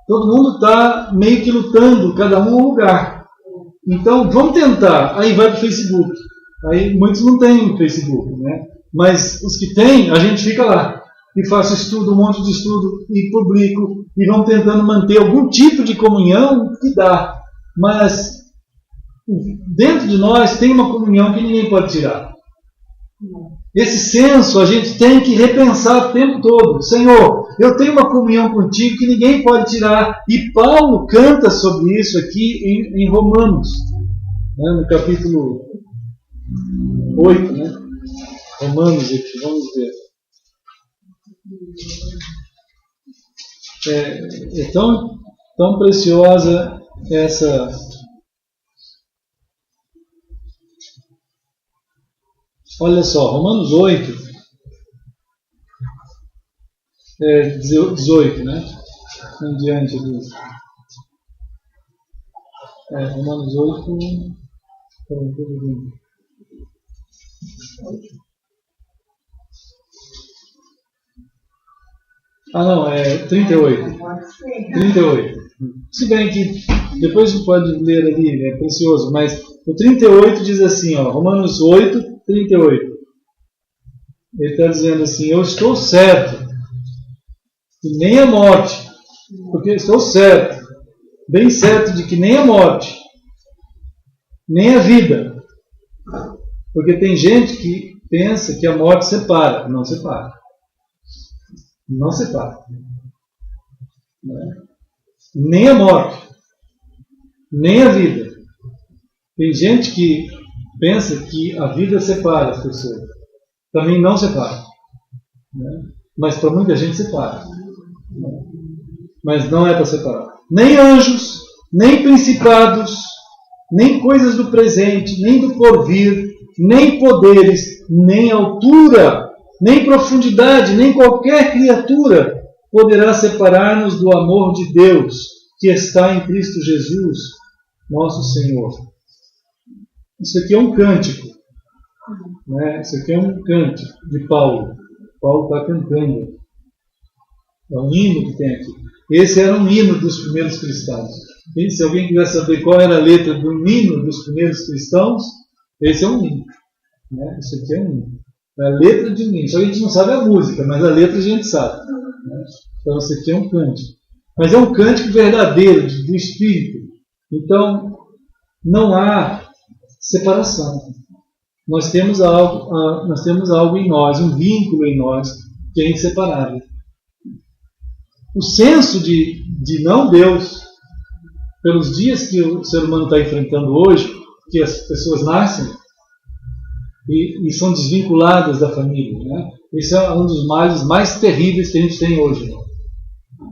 Todo mundo está meio que lutando, cada um um lugar. Então, vamos tentar. Aí vai para o Facebook. Aí muitos não têm Facebook, né? Mas os que têm, a gente fica lá. E faço estudo, um monte de estudo, e publico, e vamos tentando manter algum tipo de comunhão que dá. Mas dentro de nós tem uma comunhão que ninguém pode tirar. Esse senso a gente tem que repensar o tempo todo. Senhor, eu tenho uma comunhão contigo que ninguém pode tirar. E Paulo canta sobre isso aqui em Romanos, né, no capítulo 8, né? Romanos aqui, vamos ver. É tão preciosa essa. Olha só, Romanos 8, 18, né? Em diante disso. Romanos 8. Ah, não, 38. 38. Se bem que depois a gente pode ler ali, é precioso, mas o 38 diz assim, ó, Romanos 8, 38. Ele está dizendo assim, eu estou certo, que nem a morte, porque estou certo, bem certo de que nem a morte, nem a vida, porque tem gente que pensa que a morte separa, não separa. Não separa. Nem a morte, nem a vida. Tem gente que pensa que a vida separa as pessoas. Também não separa. Mas para muita gente separa. Mas não é para separar. Nem anjos, nem principados, nem coisas do presente, nem do porvir, nem poderes, nem altura, nem profundidade, nem qualquer criatura poderá separar-nos do amor de Deus que está em Cristo Jesus, nosso Senhor. Isso aqui é um cântico. Né? Isso aqui é um cântico de Paulo. Paulo está cantando. É um hino que tem aqui. Esse era um hino dos primeiros cristãos. E se alguém quiser saber qual era a letra do hino dos primeiros cristãos, esse é um hino. Né? Isso aqui é um hino. É a letra de um hino. Só a gente não sabe a música, mas a letra a gente sabe. Né? Então isso aqui é um cântico. Mas é um cântico verdadeiro, do Espírito. Então, não há separação. Nós temos algo em nós, um vínculo em nós, que é inseparável. O senso de não Deus, pelos dias que o ser humano está enfrentando hoje, que as pessoas nascem e são desvinculadas da família. Né? Esse é um dos males mais terríveis que a gente tem hoje.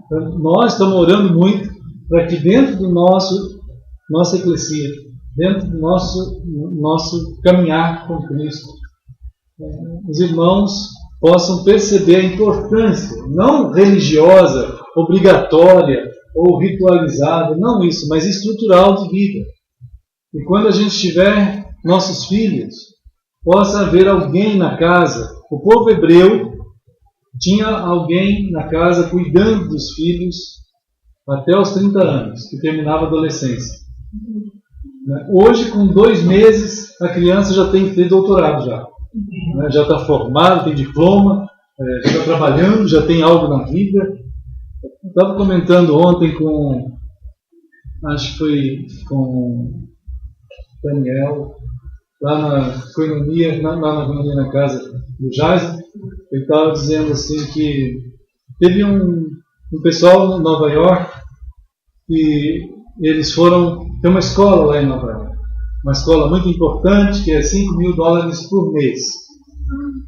Então, nós estamos orando muito para que dentro do nossa eclesia, dentro do nosso caminhar com Cristo, os irmãos possam perceber a importância, não religiosa, obrigatória ou ritualizada, não isso, mas estrutural de vida. E quando a gente tiver nossos filhos, possa haver alguém na casa. O povo hebreu tinha alguém na casa cuidando dos filhos até os 30 anos, que terminava a adolescência. Hoje, com 2 meses, a criança já tem que ter doutorado já está formado, tem diploma, já está trabalhando, já tem algo na vida. Estava comentando ontem acho que foi com Daniel, lá na Coinonia, na casa do Jason. Ele estava dizendo assim que teve um pessoal em Nova York e eles foram... Tem uma escola lá em Nova York, uma escola muito importante, que é $5.000 por mês.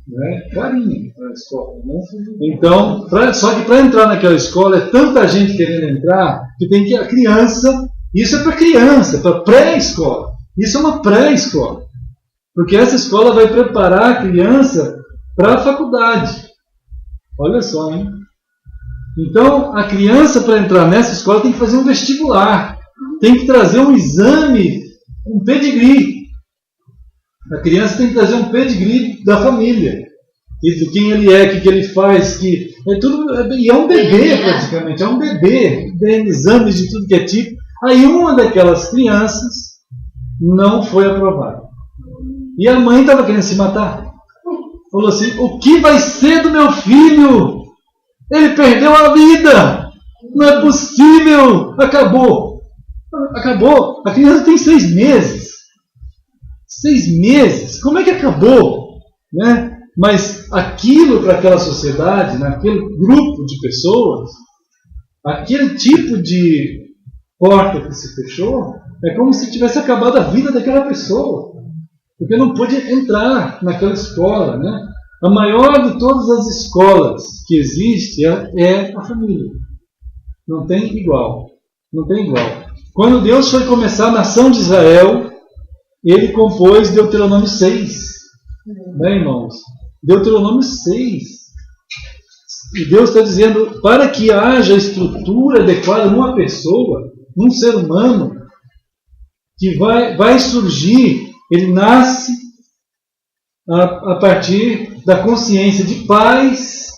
Né? Carinho a escola, né? Então, só que para entrar naquela escola é tanta gente querendo entrar que tem que a criança, isso é para criança, para pré-escola, isso é uma pré-escola, porque essa escola vai preparar a criança para a faculdade. Olha só, hein? Então a criança, para entrar nessa escola, tem que fazer um vestibular, tem que trazer um exame, um pedigree. A criança tem que trazer um pedigree da família, e de quem ele é, o que ele faz, que é tudo, e é um bebê praticamente, é um bebê, tem exames de tudo que é tipo. Aí uma daquelas crianças não foi aprovada, e a mãe estava querendo se matar. Falou assim: o que vai ser do meu filho? Ele perdeu a vida, não é possível, acabou. A criança tem 6 meses. 6 meses? Como é que acabou? Né? Mas aquilo para aquela sociedade, naquele grupo de pessoas, aquele tipo de porta que se fechou, é como se tivesse acabado a vida daquela pessoa, porque não pôde entrar naquela escola. Né? A maior de todas as escolas que existe é a família. Não tem igual. Não tem igual. Quando Deus foi começar a nação de Israel, Ele compôs Deuteronômio 6. Né, irmãos? Deuteronômio 6. E Deus está dizendo, para que haja estrutura adequada numa pessoa, num ser humano, que vai surgir, ele nasce a partir da consciência de pais,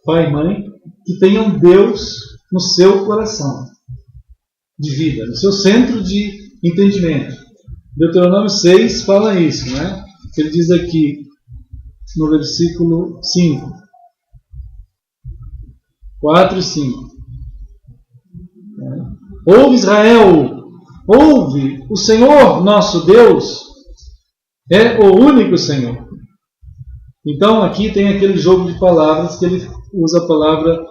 pai e mãe, que tenham Deus no seu coração de vida, no seu centro de entendimento. Deuteronômio 6 fala isso, né? Ele diz aqui no versículo 5, 4 e 5. Ouve, Israel, ouve, o Senhor nosso Deus é o único Senhor. Então aqui tem aquele jogo de palavras que ele usa a palavra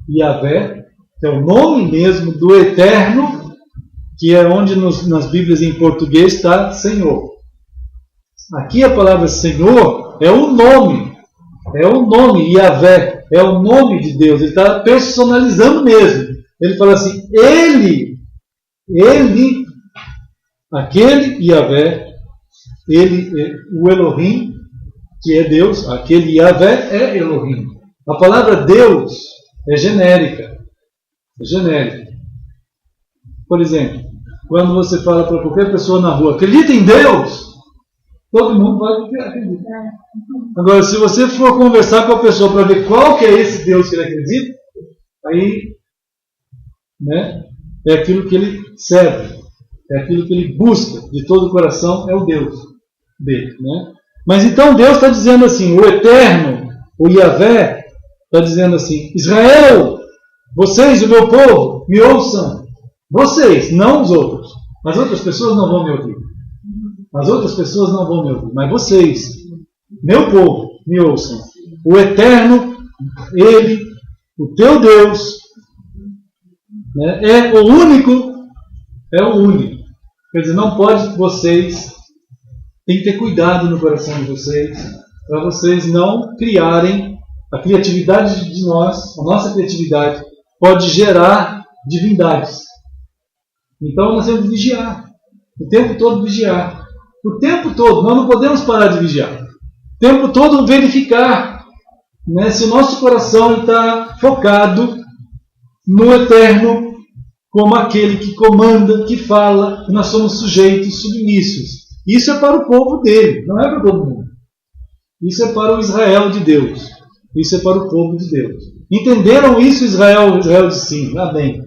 Yahvé, que é o nome mesmo do Eterno, que é onde nas Bíblias em português está Senhor. Aqui a palavra Senhor é o nome, Yahvé, é o nome de Deus. Ele está personalizando mesmo. Ele fala assim, ele, aquele Yahvé, ele, o Elohim, que é Deus, aquele Yahvé é Elohim. A palavra Deus é genérica. Por exemplo, quando você fala para qualquer pessoa na rua, acredita em Deus? Todo mundo vai acreditar. Agora, se você for conversar com a pessoa para ver qual que é esse Deus que ele acredita, aí, né, é aquilo que ele serve, é aquilo que ele busca de todo o coração, é o Deus dele. Né? Mas então Deus está dizendo assim, o Eterno, o Yahvé, está dizendo assim, Israel, vocês, o meu povo, me ouçam. Vocês, não os outros. As outras pessoas não vão me ouvir. Mas vocês, meu povo, me ouçam. O Eterno, Ele, o teu Deus, né, é o único. Quer dizer, não pode vocês, tem que ter cuidado no coração de vocês, para vocês não criarem a criatividade de nós, a nossa criatividade pode gerar divindades. Então nós temos que vigiar, o tempo todo vigiar. O tempo todo, nós não podemos parar de vigiar. O tempo todo verificar, né, se o nosso coração está focado no Eterno, como aquele que comanda, que fala, que nós somos sujeitos, submissos. Isso é para o povo dele, não é para todo mundo. Isso é para o Israel de Deus. Isso é para o povo de Deus. Entenderam isso, Israel? Israel disse sim, amém.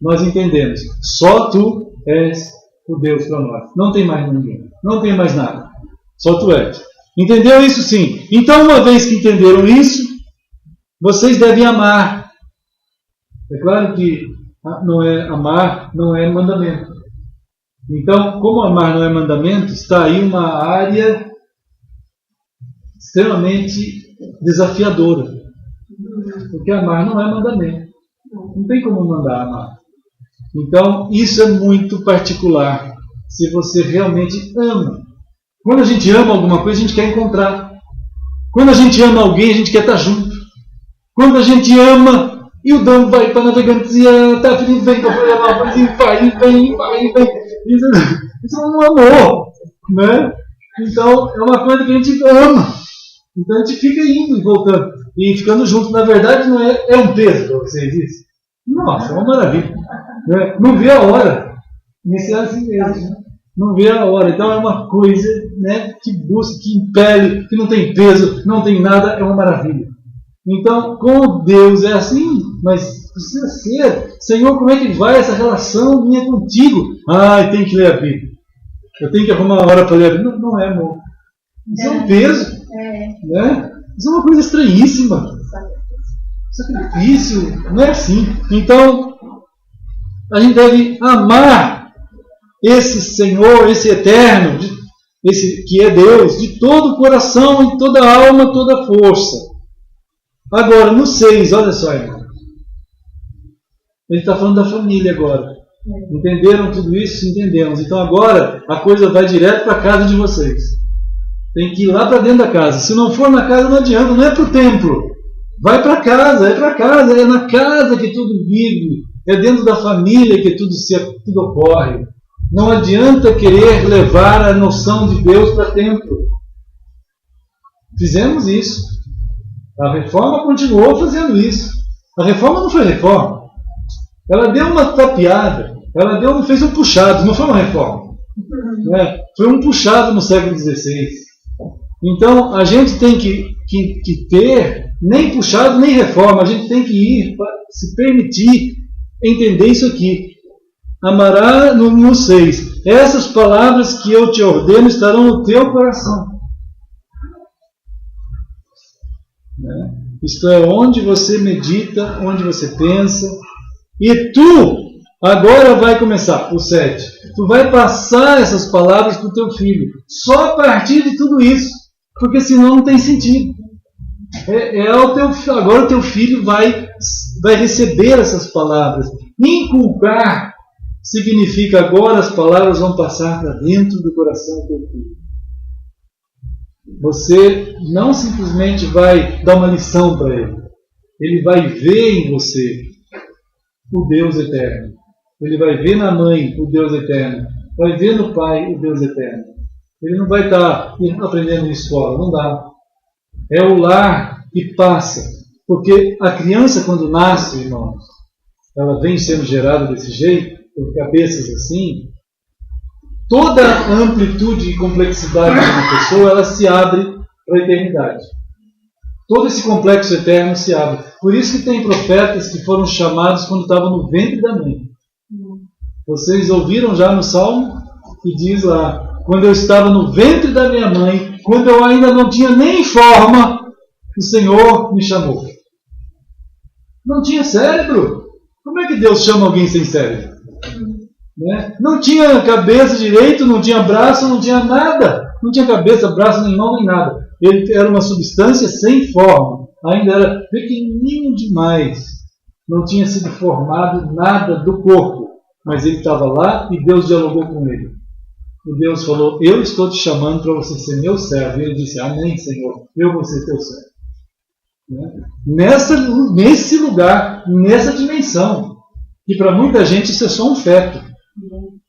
Nós entendemos. Só tu és o Deus para nós. Não tem mais ninguém. Não tem mais nada. Só tu és. Entendeu isso? Sim. Então, uma vez que entenderam isso, vocês devem amar. É claro que amar não é mandamento. Então, como amar não é mandamento, está aí uma área extremamente desafiadora. Porque amar não é mandamento. Não tem como mandar amar. Então, isso é muito particular. Se você realmente ama. Quando a gente ama alguma coisa, a gente quer encontrar. Quando a gente ama alguém, a gente quer estar junto. Quando a gente ama, e o Dom vai para a navegancia, está feliz, vem para Florianópolis, e vai. Isso é um amor, né? Então, é uma coisa que a gente ama. Então, a gente fica indo e voltando. E ficando junto. Na verdade, não é um peso para vocês isso. Nossa, é uma maravilha. Né? Não vê a hora. Isso é assim mesmo. Não vê a hora. Então, é uma coisa, né, que busca, que impele, que não tem peso, não tem nada. É uma maravilha. Então, com Deus é assim, mas precisa ser. Senhor, como é que vai essa relação minha contigo? Tem que ler a Bíblia. Eu tenho que arrumar uma hora para ler a Bíblia. Não é, amor. Isso é um peso. Né? Isso é uma coisa estranhíssima. Sacrifício. Não é assim. Então, a gente deve amar esse Senhor, esse Eterno, esse que é Deus, de todo o coração, e toda a alma, toda a força. Agora, no 6, olha só, irmão. Ele está falando da família agora. Entenderam tudo isso? Entendemos. Então agora a coisa vai direto para a casa de vocês. Tem que ir lá para dentro da casa. Se não for na casa, não adianta. Não é para o templo. Vai para casa. É para casa. É na casa que tudo vive. É dentro da família que tudo ocorre. Não adianta querer levar a noção de Deus para templo. Fizemos isso. A reforma continuou fazendo isso. A reforma não foi reforma. Ela deu uma tapeada. Ela fez um puxado. Não foi uma reforma. Foi um puxado no século XVI. Então, a gente tem que ter nem puxado nem reforma. A gente tem que ir para se permitir entender isso aqui. Amará no 6. Essas palavras que eu te ordeno estarão no teu coração. Isto é, onde você medita, onde você pensa. E tu, agora vai começar, o 7. Tu vai passar essas palavras para o teu filho. Só a partir de tudo isso. Porque senão não tem sentido. Agora o teu filho vai receber essas palavras. Inculcar significa agora as palavras vão passar para dentro do coração do teu filho. Você não simplesmente vai dar uma lição para ele. Ele vai ver em você o Deus eterno. Ele vai ver na mãe o Deus eterno. Vai ver no pai o Deus eterno. Ele não vai estar aprendendo em escola. Não dá. É o lar que passa. Porque a criança, quando nasce, irmãos, ela vem sendo gerada desse jeito, por cabeças assim, toda a amplitude e complexidade de uma pessoa, ela se abre para a eternidade. Todo esse complexo eterno se abre. Por isso que tem profetas que foram chamados quando estavam no ventre da mãe. Vocês ouviram já no Salmo que diz lá, quando eu estava no ventre da minha mãe, quando eu ainda não tinha nem forma, o Senhor me chamou. Não tinha cérebro. Como é que Deus chama alguém sem cérebro? Não tinha cabeça direito, não tinha braço, não tinha nada. Não tinha cabeça, braço, nem mão, nem nada. Ele era uma substância sem forma. Ainda era pequenininho demais. Não tinha sido formado nada do corpo. Mas ele estava lá e Deus dialogou com ele. E Deus falou, eu estou te chamando para você ser meu servo. E ele disse, amém, Senhor, eu vou ser teu servo. Nesse lugar, nessa dimensão. E para muita gente isso é só um feto.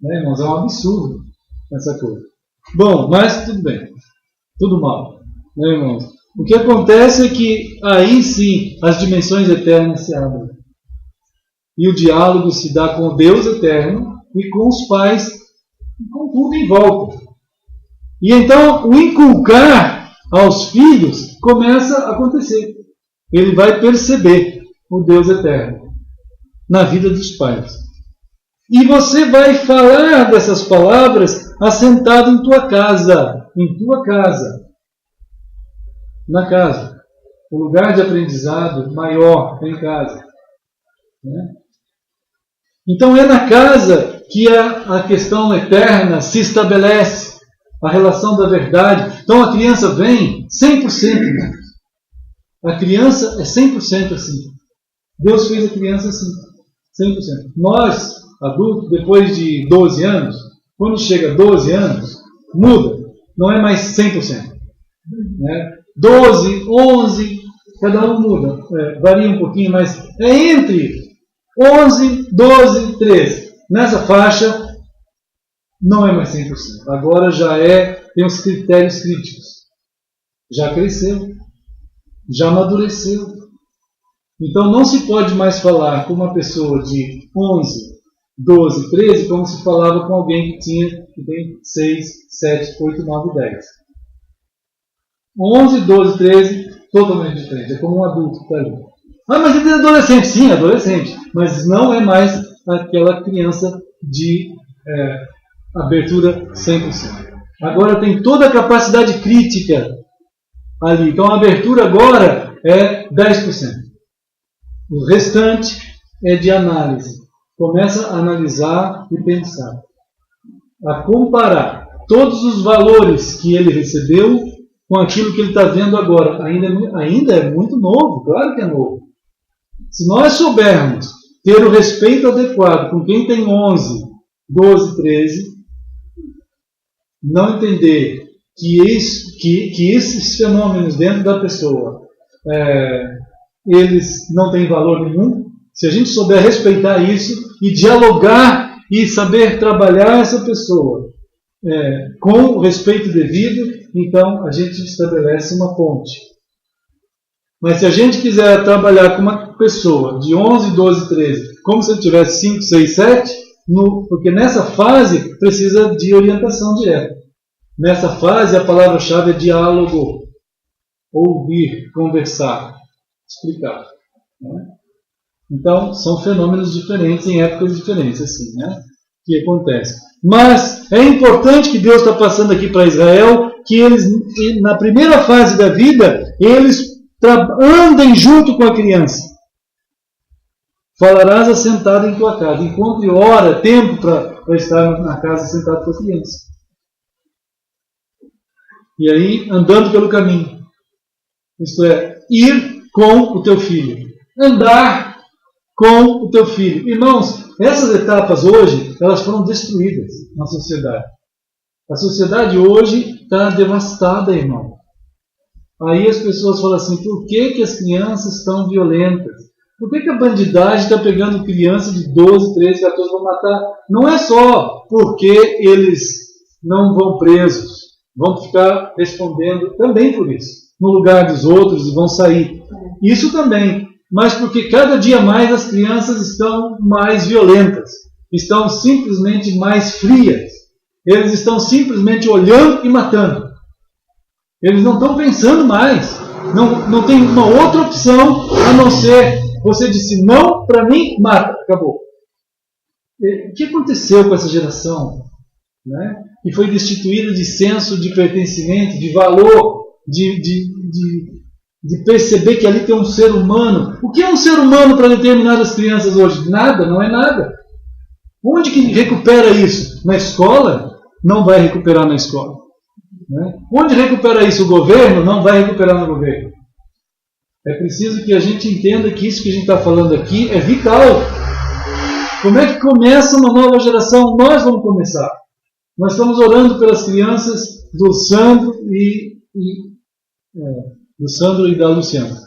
Irmãos, é um absurdo essa coisa. Bom, mas tudo bem. Tudo mal. Irmãos? O que acontece é que aí sim as dimensões eternas se abrem. E o diálogo se dá com o Deus eterno e com os pais e com tudo em volta. E então o inculcar aos filhos começa a acontecer. Ele vai perceber o Deus eterno na vida dos pais. E você vai falar dessas palavras assentado em tua casa. Em tua casa. Na casa. O lugar de aprendizado maior é em casa. Então é na casa que a questão eterna se estabelece. A relação da verdade. Então a criança vem 100%. A criança é 100% assim. Deus fez a criança assim, 100%. Nós, adultos, depois de 12 anos, quando chega a 12 anos, muda. Não é mais 100%. Né? 12, 11, cada um muda. Varia um pouquinho, mas é entre 11, 12, 13. Nessa faixa, não é mais 100%. Agora já tem os critérios críticos. Já cresceu. Já amadureceu. Então não se pode mais falar com uma pessoa de 11, 12, 13, como se falava com alguém que tem 6, 7, 8, 9, 10. 11, 12, 13, totalmente diferente. É como um adulto que está ali. Ah, mas ele é adolescente. Sim, adolescente. Mas não é mais aquela criança de abertura 100%. Agora tem toda a capacidade crítica ali. Então a abertura agora é 10%. O restante é de análise. Começa a analisar e pensar. A comparar todos os valores que ele recebeu com aquilo que ele está vendo agora. Ainda é muito novo, claro que é novo. Se nós soubermos ter o respeito adequado com quem tem 11, 12, 13, não entender que esses fenômenos dentro da pessoa, eles não têm valor nenhum. Se a gente souber respeitar isso e dialogar e saber trabalhar essa pessoa com o respeito devido, então a gente estabelece uma ponte. Mas se a gente quiser trabalhar com uma pessoa de 11, 12, 13, como se ele tivesse 5, 6, 7, porque nessa fase precisa de orientação direta. Nessa fase a palavra-chave é diálogo. Ouvir, conversar, explicar. Né? Então, são fenômenos diferentes em épocas diferentes, assim, né? Que acontece. Mas é importante que Deus está passando aqui para Israel que eles, na primeira fase da vida, eles andem junto com a criança. Falarás assentado em tua casa. Encontre hora, tempo para estar na casa sentado com a criança. E aí, andando pelo caminho. Isto é, ir com o teu filho. Andar com o teu filho. Irmãos, essas etapas hoje, elas foram destruídas na sociedade. A sociedade hoje está devastada, irmão. Aí as pessoas falam assim, por que as crianças estão violentas? Por que a bandidagem está pegando crianças de 12, 13, 14 para matar? Não é só porque eles não vão presos. Vão ficar respondendo também por isso. No lugar dos outros e vão sair. Isso também. Mas porque cada dia mais as crianças estão mais violentas. Estão simplesmente mais frias. Eles estão simplesmente olhando e matando. Eles não estão pensando mais. Não tem uma outra opção a não ser, você disse não para mim, mata, acabou. O que aconteceu com essa geração? Né? Que foi destituída de senso de pertencimento, de valor, de perceber que ali tem um ser humano. O que é um ser humano para determinadas crianças hoje? Nada, não é nada. Onde que recupera isso? Na escola? Não vai recuperar na escola. Né? Onde recupera isso? O governo? Não vai recuperar no governo. É preciso que a gente entenda que isso que a gente está falando aqui é vital. Como é que começa uma nova geração? Nós vamos começar. Nós estamos orando pelas crianças do Sandro e da Luciana,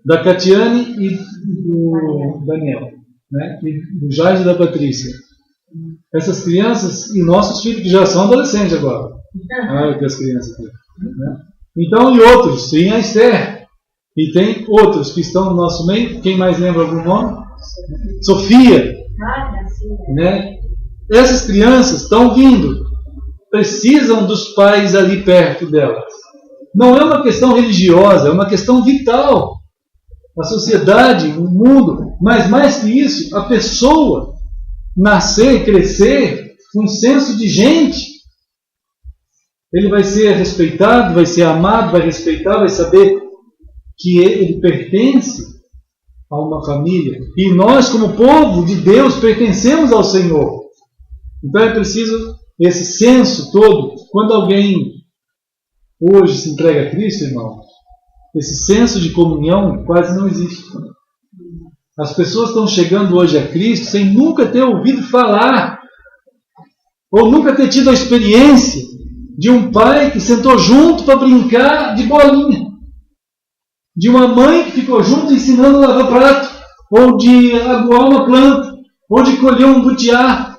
da Catiane e do Daniel, né? E do Jair e da Patrícia. Essas crianças e nossos filhos que já são adolescentes agora. Que as crianças aqui, né? Então, e outros, tem a Esther. E tem outros que estão no nosso meio. Quem mais lembra algum nome? Sofia. Né? Essas crianças estão vindo. Precisam dos pais ali perto delas. Não é uma questão religiosa, é uma questão vital. A sociedade, o mundo, mas mais que isso, a pessoa nascer, crescer com um senso de gente. Ele vai ser respeitado, vai ser amado, vai respeitar, vai saber que ele pertence a uma família. E nós, como povo de Deus, pertencemos ao Senhor. Então é preciso esse senso todo. Quando alguém hoje se entrega a Cristo, irmão, esse senso de comunhão quase não existe. As pessoas estão chegando hoje a Cristo sem nunca ter ouvido falar, ou nunca ter tido a experiência de um pai que sentou junto para brincar de bolinha, de uma mãe que ficou junto ensinando a lavar prato, ou de aguar uma planta, ou de colher um butiá,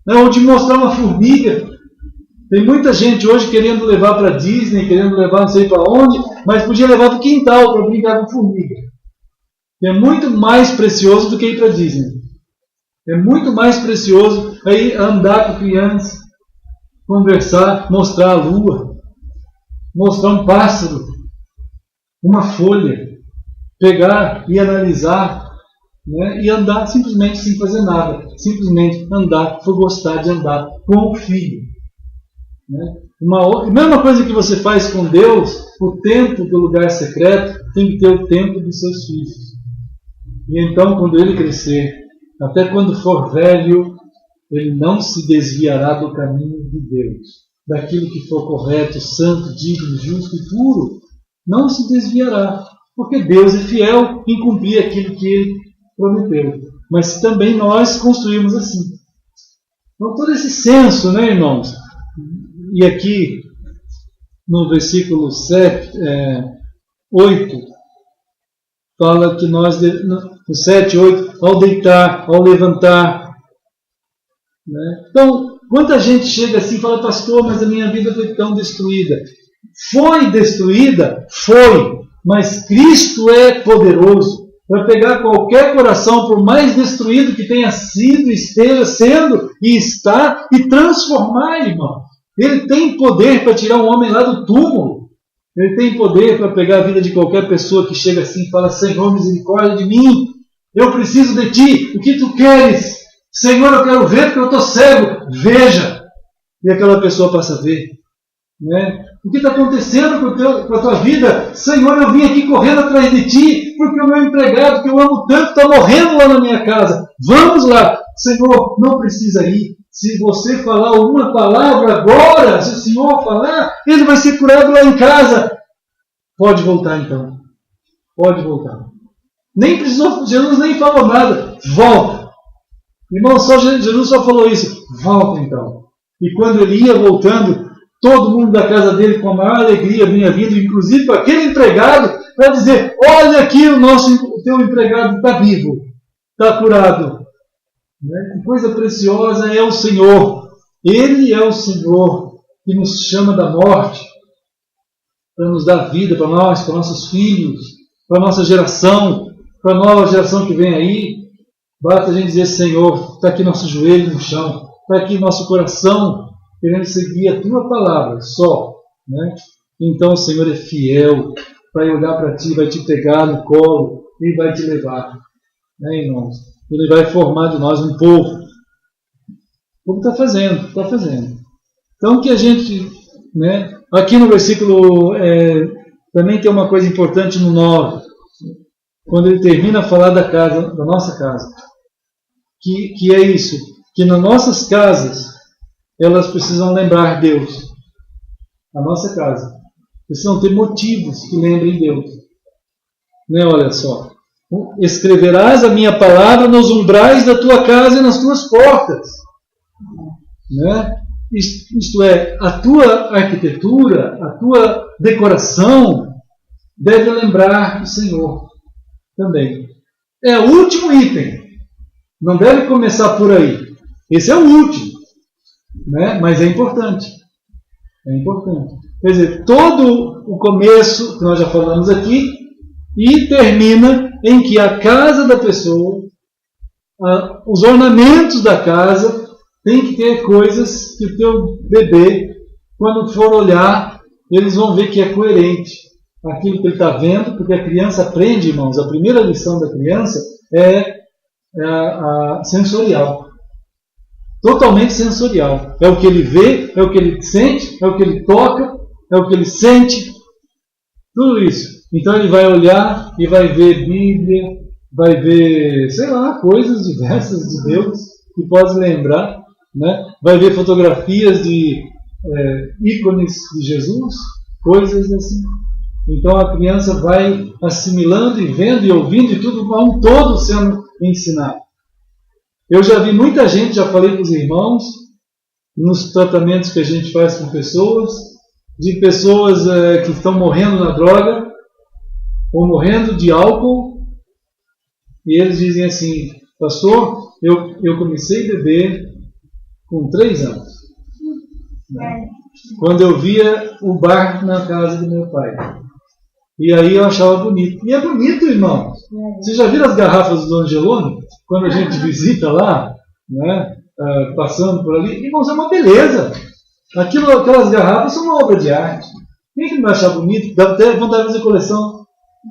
né, ou de mostrar uma formiga. Tem muita gente hoje querendo levar para Disney, querendo levar não sei para onde, mas podia levar para o quintal para brincar com formiga. É muito mais precioso do que ir para Disney. É muito mais precioso aí andar com criança, conversar, mostrar a lua, mostrar um pássaro, uma folha, pegar e analisar, né, e andar simplesmente sem fazer nada, simplesmente andar, for gostar de andar com o filho. Né? A mesma coisa que você faz com Deus, o tempo do lugar secreto tem que ter o tempo dos seus filhos. E então, quando ele crescer, até quando for velho, ele não se desviará do caminho de Deus, daquilo que for correto, santo, digno, justo e puro. Não se desviará, porque Deus é fiel em cumprir aquilo que ele prometeu. Mas também nós construímos assim. Então, todo esse senso, né, irmãos? E aqui, no versículo 8, fala que nós, no 7, 8, ao deitar, ao levantar. Né? Então, quanta gente chega assim e fala, pastor, mas a minha vida foi tão destruída. Foi destruída? Foi. Mas Cristo é poderoso para pegar qualquer coração, por mais destruído que tenha sido, esteja sendo e está, e transformar, irmão. Ele tem poder para tirar um homem lá do túmulo. Ele tem poder para pegar a vida de qualquer pessoa que chega assim e fala, Senhor, misericórdia de mim. Eu preciso de Ti. O que Tu queres? Senhor, eu quero ver porque eu estou cego. Veja. E aquela pessoa passa a ver. Né? O que está acontecendo com a tua vida? Senhor, eu vim aqui correndo atrás de Ti porque o meu empregado, que eu amo tanto, está morrendo lá na minha casa. Vamos lá. Senhor, não precisa ir. Se você falar alguma palavra agora, se o Senhor falar, ele vai ser curado lá em casa. Pode voltar então. Pode voltar. Nem precisou, Jesus nem falou nada. Volta. Irmão, Jesus só falou isso. Volta então. E quando ele ia voltando, todo mundo da casa dele com a maior alegria vinha vindo, inclusive para aquele empregado, para dizer, olha aqui o teu empregado está vivo, está curado. Que coisa preciosa é o Senhor. Ele é o Senhor que nos chama da morte para nos dar vida para nós, para nossos filhos, para a nossa geração, para a nova geração que vem aí. Basta a gente dizer, Senhor, está aqui nosso joelho no chão, está aqui nosso coração, querendo seguir a Tua palavra só. Né? Então o Senhor é fiel, vai olhar para Ti, vai te pegar no colo e vai te levar. Né, irmãos? Ele vai formar de nós um povo. Como está fazendo, está fazendo. Então que a gente, né, aqui no versículo, também tem uma coisa importante no 9, quando ele termina a falar da casa, da nossa casa, que é isso, que nas nossas casas, elas precisam lembrar Deus. A nossa casa. Precisam ter motivos que lembrem Deus. Né, olha só. Escreverás a minha palavra nos umbrais da tua casa e nas tuas portas. Né? Isto é, a tua arquitetura, a tua decoração deve lembrar o Senhor também. É o último item. Não deve começar por aí. Esse é o último. Né? Mas é importante. É importante. Quer dizer, todo o começo que nós já falamos aqui e termina em que a casa da pessoa, os ornamentos da casa, tem que ter coisas que o teu bebê, quando for olhar, eles vão ver que é coerente aquilo que ele está vendo, porque a criança aprende, irmãos, a primeira lição da criança é a sensorial. Totalmente sensorial. É o que ele vê, é o que ele sente, é o que ele toca, é o que ele sente, tudo isso. Então ele vai olhar e vai ver Bíblia, vai ver, sei lá, coisas diversas de Deus que pode lembrar, né? Vai ver fotografias de ícones de Jesus, coisas assim. Então a criança vai assimilando e vendo e ouvindo e tudo um todo sendo ensinado. Eu já vi muita gente, já falei para os irmãos, nos tratamentos que a gente faz com pessoas, de pessoas que estão morrendo na droga ou morrendo de álcool, e eles dizem assim: pastor, eu comecei a beber com 3 anos, né? Quando eu via o bar na casa do meu pai. E aí eu achava bonito. E é bonito, irmão. Você já viram as garrafas do Angelone? Quando a gente visita lá, né, passando por ali, irmãos, é uma beleza. Aquelas garrafas são uma obra de arte. Quem que não vai achar bonito? Dá até vontade de fazer coleção.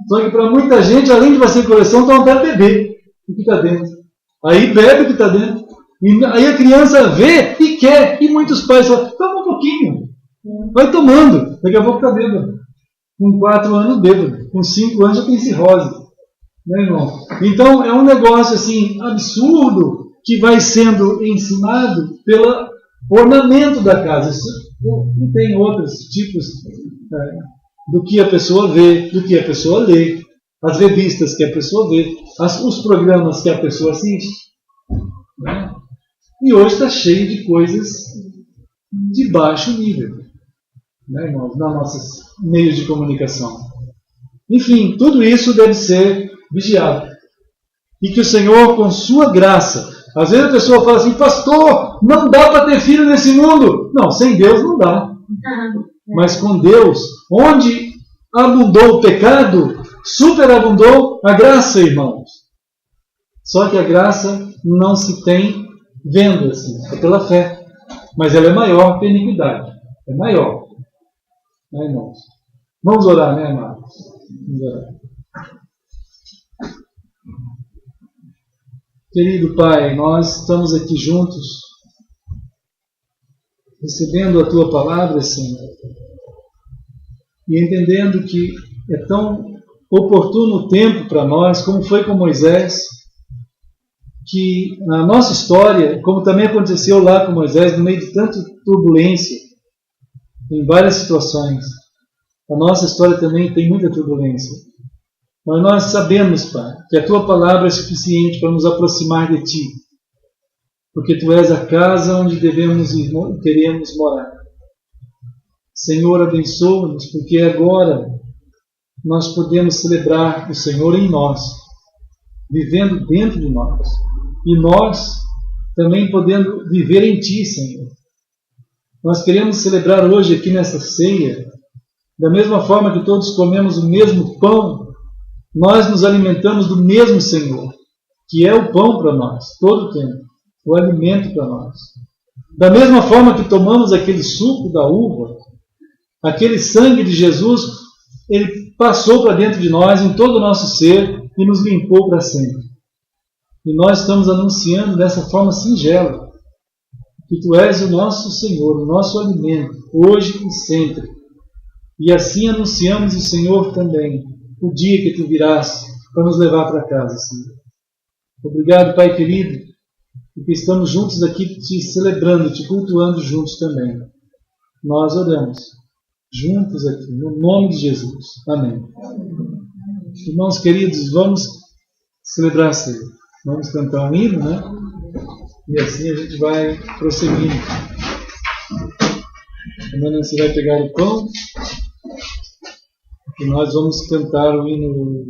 Só que para muita gente, além de fazer coleção, dá vontade de beber o que está dentro. Aí bebe o que está dentro. E aí a criança vê e quer. E muitos pais falam: toma um pouquinho. Vai tomando. Daqui a pouco está bêbado. Com 4 anos bêbado. Com 5 anos já tem cirrose. Né, irmão? Então é um negócio assim absurdo que vai sendo ensinado pelo ornamento da casa. E tem outros tipos do que a pessoa vê, do que a pessoa lê, as revistas que a pessoa vê, os programas que a pessoa assiste. Né? E hoje está cheio de coisas de baixo nível, né, irmãos, nos nossos meios de comunicação. Enfim, tudo isso deve ser vigiado. E que o Senhor, com sua graça, às vezes a pessoa fala assim: pastor, não dá para ter filho nesse mundo. Não, sem Deus não dá. Mas com Deus, onde abundou o pecado, superabundou a graça, irmãos. Só que a graça não se tem vendo assim, é pela fé. Mas ela é maior que a iniquidade. É maior. Né, irmãos? Vamos orar, né, amados? Vamos orar. Querido Pai, nós estamos aqui juntos, recebendo a Tua palavra, Senhor, e entendendo que é tão oportuno o tempo para nós, como foi com Moisés, que na nossa história, como também aconteceu lá com Moisés, no meio de tanta turbulência, em várias situações, a nossa história também tem muita turbulência. Mas nós sabemos, Pai, que a Tua palavra é suficiente para nos aproximar de Ti, porque Tu és a casa onde devemos e queremos morar. Senhor, abençoa-nos, porque agora nós podemos celebrar o Senhor em nós, vivendo dentro de nós, e nós também podendo viver em Ti, Senhor. Nós queremos celebrar hoje aqui nessa ceia, da mesma forma que todos comemos o mesmo pão, nós nos alimentamos do mesmo Senhor, que é o pão para nós, todo o tempo, o alimento para nós. Da mesma forma que tomamos aquele suco da uva, aquele sangue de Jesus, ele passou para dentro de nós, em todo o nosso ser, e nos limpou para sempre. E nós estamos anunciando dessa forma singela, que Tu és o nosso Senhor, o nosso alimento, hoje e sempre. E assim anunciamos o Senhor também, o dia que Tu virás para nos levar para casa, Senhor. Obrigado, Pai querido, porque estamos juntos aqui Te celebrando, Te cultuando juntos também. Nós oramos juntos aqui, no nome de Jesus. Amém. Irmãos queridos, vamos celebrar a ceia. Vamos cantar um hino, né? E assim a gente vai prosseguindo. Amanhã você vai pegar o pão. E nós vamos cantar o hino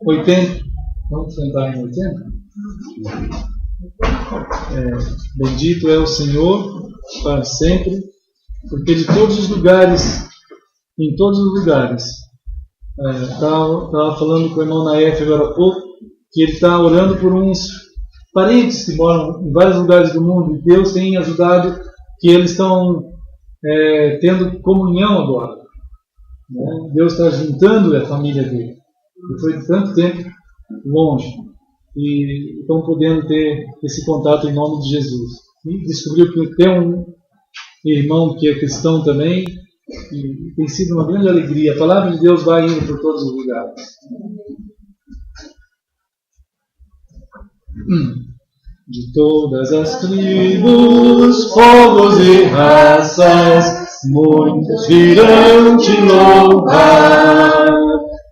80. Vamos cantar o hino 80? Bendito é o Senhor para sempre, porque de todos os lugares, em todos os lugares, estava falando com o irmão Naef agora há pouco, que ele está orando por uns parentes que moram em vários lugares do mundo, e Deus tem ajudado, que eles estão tendo comunhão agora. Né? Deus está juntando a família dele, que foi de tanto tempo longe, e estão podendo ter esse contato em nome de Jesus. E descobriu que tem um irmão que é cristão também, e tem sido uma grande alegria. A palavra de Deus vai indo por todos os lugares. De todas as tribos, povos e raças, muitos virão te louvar.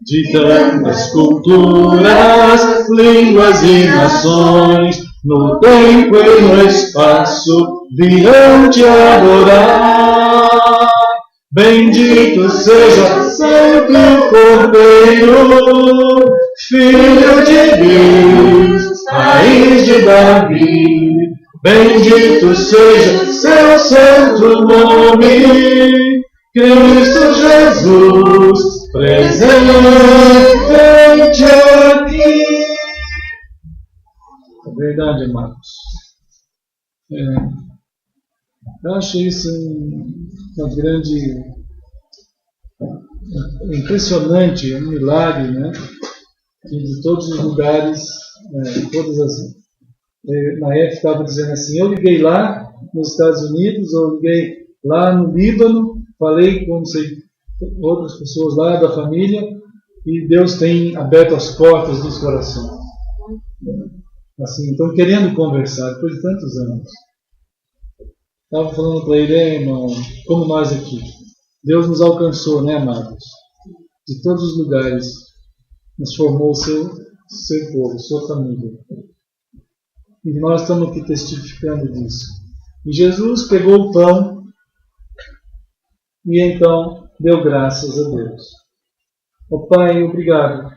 De tantas culturas, línguas e nações, no tempo e no espaço, virão te adorar. Bendito seja sempre o Cordeiro, Filho de Deus, Raiz de Davi. Bendito seja seu santo nome, Cristo Jesus, presente aqui. É verdade, amados. Eu acho isso uma grande, impressionante, um milagre, né? Que de todos os lugares, na época estava dizendo assim, eu liguei lá nos Estados Unidos, eu liguei lá no Líbano, falei com outras pessoas lá da família, e Deus tem aberto as portas dos corações. Assim, estão querendo conversar depois de tantos anos. Estava falando para ele, irmão, como nós aqui. Deus nos alcançou, né, amados? De todos os lugares, nos formou o seu povo, sua família. E nós estamos aqui testificando disso. E Jesus pegou o pão e então deu graças a Deus. Ó Pai, obrigado.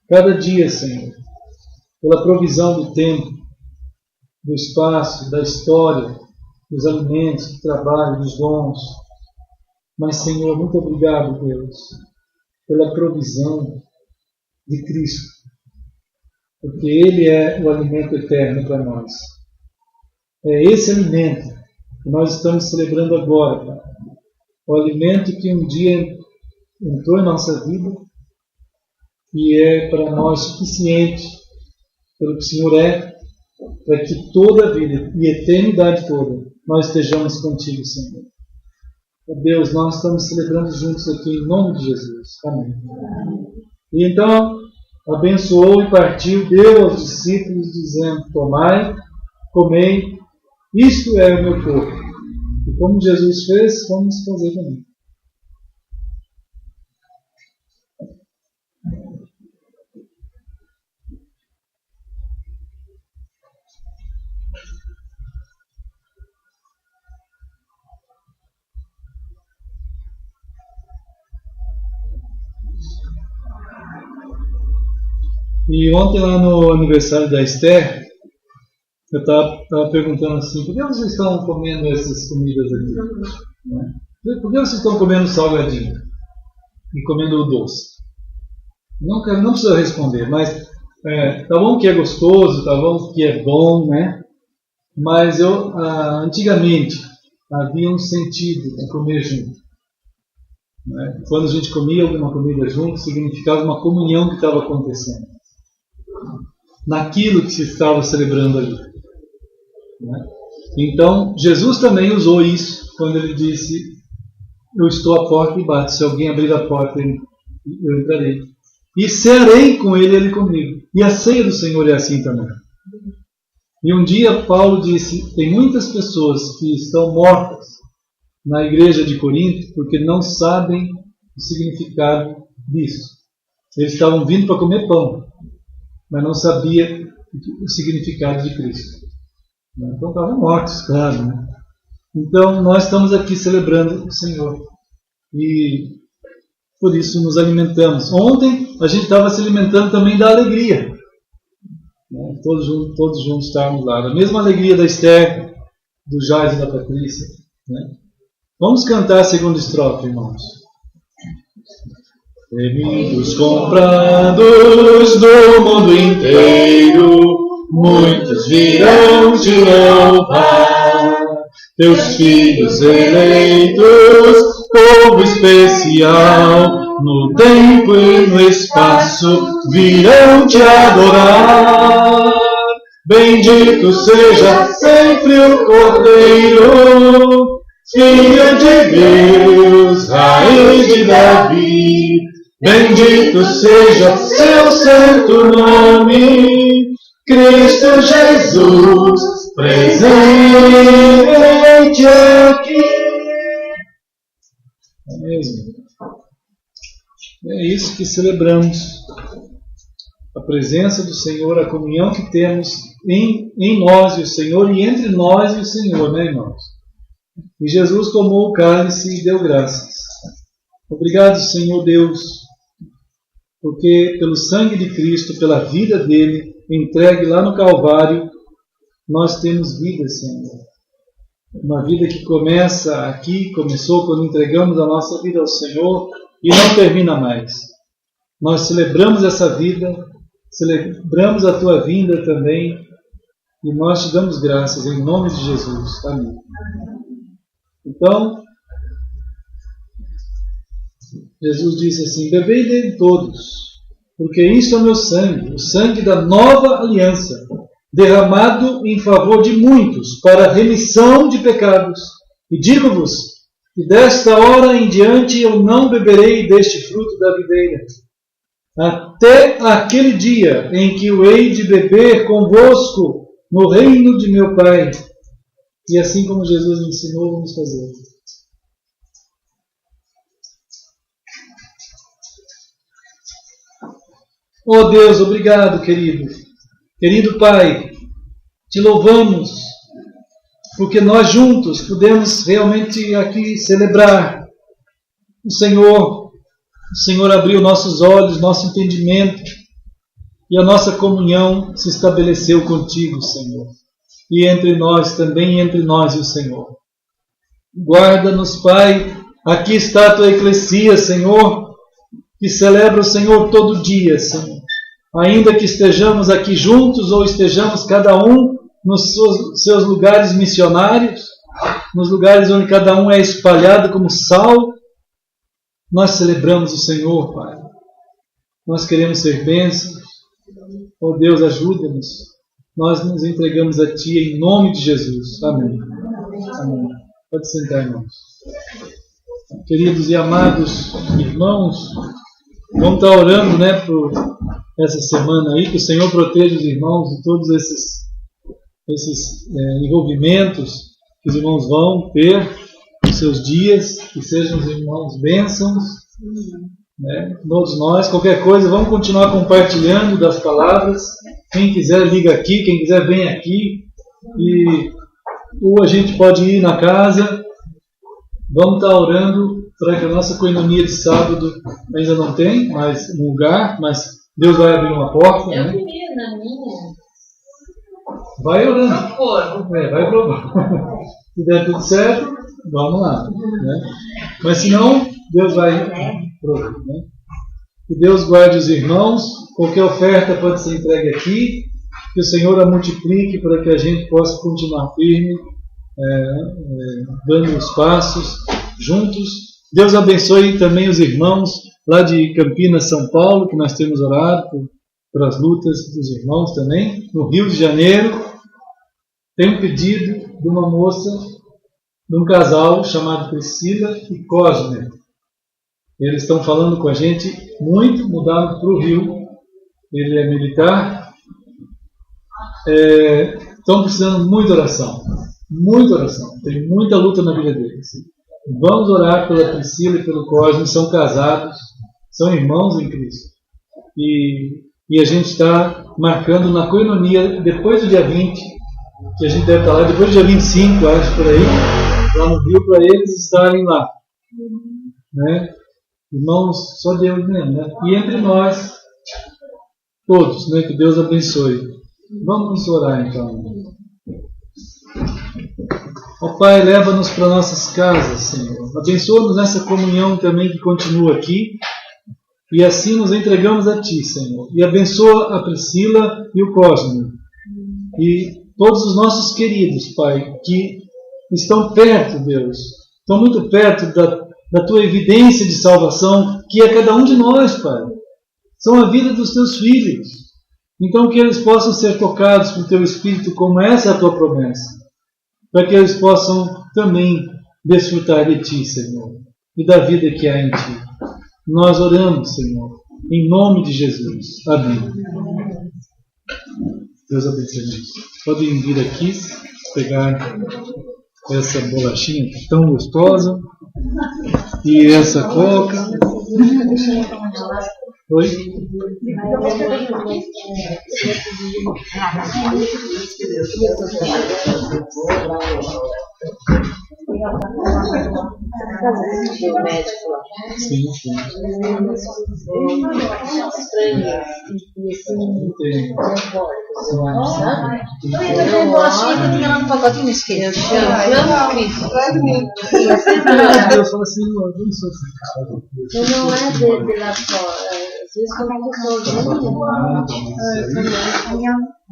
Cada dia, Senhor, pela provisão do tempo, do espaço, da história, dos alimentos, do trabalho, dos dons. Mas, Senhor, muito obrigado, Deus, pela provisão de Cristo, porque Ele é o alimento eterno para nós. É esse alimento que nós estamos celebrando agora, Pai. O alimento que um dia entrou em nossa vida e é para nós suficiente pelo que o Senhor é, para que toda a vida e a eternidade toda nós estejamos contigo, Senhor. Ó Deus, nós estamos celebrando juntos aqui em nome de Jesus. Amém. E então abençoou e partiu, deu aos discípulos, dizendo, tomai, comei, isto é o meu corpo. E como Jesus fez, vamos fazer também. E ontem lá no aniversário da Esther, eu estava perguntando assim, por que vocês estão comendo essas comidas aqui? Né? Por que vocês estão comendo salgadinho e comendo o doce? Não precisa responder, mas tá bom que é gostoso, tá bom que é bom, né? Mas antigamente havia um sentido de comer junto. Né? Quando a gente comia alguma comida junto, significava uma comunhão que estava acontecendo naquilo que se estava celebrando ali. Né? Então, Jesus também usou isso quando ele disse, eu estou à porta e bato, se alguém abrir a porta, eu entrarei. E cearei com ele comigo. E a ceia do Senhor é assim também. E um dia Paulo disse, tem muitas pessoas que estão mortas na igreja de Corinto porque não sabem o significado disso. Eles estavam vindo para comer pão, mas não sabia o significado de Cristo. Então estavam mortos, claro. Né? Então nós estamos aqui celebrando o Senhor. E por isso nos alimentamos. Ontem a gente estava se alimentando também da alegria. Né? Todos juntos estávamos lá. A mesma alegria da Esther, do Jais e da Patrícia. Né? Vamos cantar a segunda estrofe, irmãos. Remidos comprados do mundo inteiro, muitos virão te louvar. Teus filhos eleitos, povo especial, no tempo e no espaço virão te adorar. Bendito seja sempre o Cordeiro, Filho de Deus, Raiz de Davi. Bendito seja seu santo nome, Cristo Jesus, presente aqui. É mesmo. É isso que celebramos. A presença do Senhor, a comunhão que temos em nós e o Senhor, e entre nós e o Senhor, né, irmãos? E Jesus tomou o cálice e deu graças. Obrigado, Senhor Deus, porque pelo sangue de Cristo, pela vida dele, entregue lá no Calvário, nós temos vida, Senhor. Uma vida que começa aqui, começou quando entregamos a nossa vida ao Senhor e não termina mais. Nós celebramos essa vida, celebramos a tua vinda também e nós te damos graças em nome de Jesus. Amém. Então, Jesus disse assim: bebei dele todos, porque isto é o meu sangue, o sangue da nova aliança, derramado em favor de muitos, para a remissão de pecados. E digo-vos que desta hora em diante eu não beberei deste fruto da videira, até aquele dia em que o hei de beber convosco no reino de meu Pai. E assim como Jesus ensinou, vamos fazer. Oh Deus, obrigado, querido. Querido Pai, te louvamos, porque nós juntos podemos realmente aqui celebrar o Senhor. O Senhor abriu nossos olhos, nosso entendimento, e a nossa comunhão se estabeleceu contigo, Senhor. E entre nós, também entre nós e o Senhor. Guarda-nos, Pai. Aqui está a tua eclesia, Senhor, que celebra o Senhor todo dia, Senhor. Ainda que estejamos aqui juntos ou estejamos cada um nos seus lugares missionários, nos lugares onde cada um é espalhado como sal, nós celebramos o Senhor, Pai. Nós queremos ser bênçãos. Oh Deus, ajuda-nos. Nós nos entregamos a Ti em nome de Jesus. Amém. Amém. Pode sentar, irmãos. Queridos e amados irmãos, vamos estar orando, por essa semana aí, que o Senhor proteja os irmãos de todos esses envolvimentos que os irmãos vão ter nos seus dias, que sejam os irmãos bênçãos, todos nós. Qualquer coisa, vamos continuar compartilhando das palavras. Quem quiser liga aqui, quem quiser vem aqui, ou a gente pode ir na casa. Vamos estar orando para que a nossa coinonia de sábado ainda não tem mais um lugar, mas Deus vai abrir uma porta. Eu queria na minha. Vai orando. Vai provar. Se der tudo certo, vamos lá. Mas se não, Deus vai provar. Que Deus guarde os irmãos. Qualquer oferta pode ser entregue aqui. Que o Senhor a multiplique para que a gente possa continuar firme, dando os passos juntos. Deus abençoe também os irmãos lá de Campinas, São Paulo, que nós temos orado por as lutas dos irmãos também. No Rio de Janeiro, tem um pedido de uma moça, de um casal chamado Priscila e Cosme. Eles estão falando com a gente muito, mudaram para o Rio. Ele é militar. Estão precisando de muita oração. Muita oração. Tem muita luta na vida deles. Vamos orar pela Priscila e pelo Cosme. São casados, são irmãos em Cristo. E a gente está marcando na coinonia, depois do dia 20, que a gente deve estar lá, depois do dia 25, acho, por aí, lá no Rio, para eles estarem lá. Irmãos, só Deus mesmo. E entre nós, todos, que Deus abençoe. Vamos orar então. Ó Pai, leva-nos para nossas casas, Senhor. Abençoa-nos nessa comunhão também que continua aqui. E assim nos entregamos a Ti, Senhor. E abençoa a Priscila e o Cosme. E todos os nossos queridos, Pai, que estão perto, Deus. Estão muito perto da Tua evidência de salvação, que é cada um de nós, Pai. São a vida dos Teus filhos. Então que eles possam ser tocados pelo Teu Espírito, como essa é a Tua promessa. Para que eles possam também desfrutar de Ti, Senhor. E da vida que há em Ti. Nós oramos, Senhor, em nome de Jesus. Amém. Deus abençoe. Podem vir aqui pegar essa bolachinha tão gostosa. E essa coca. Oi? Sim, sim. Eu bolachinha que tinha lá no pacotinho, esqueci. Deus fala assim, eu não sou esse cara. Não é de lá fora. Às vezes quando eu estou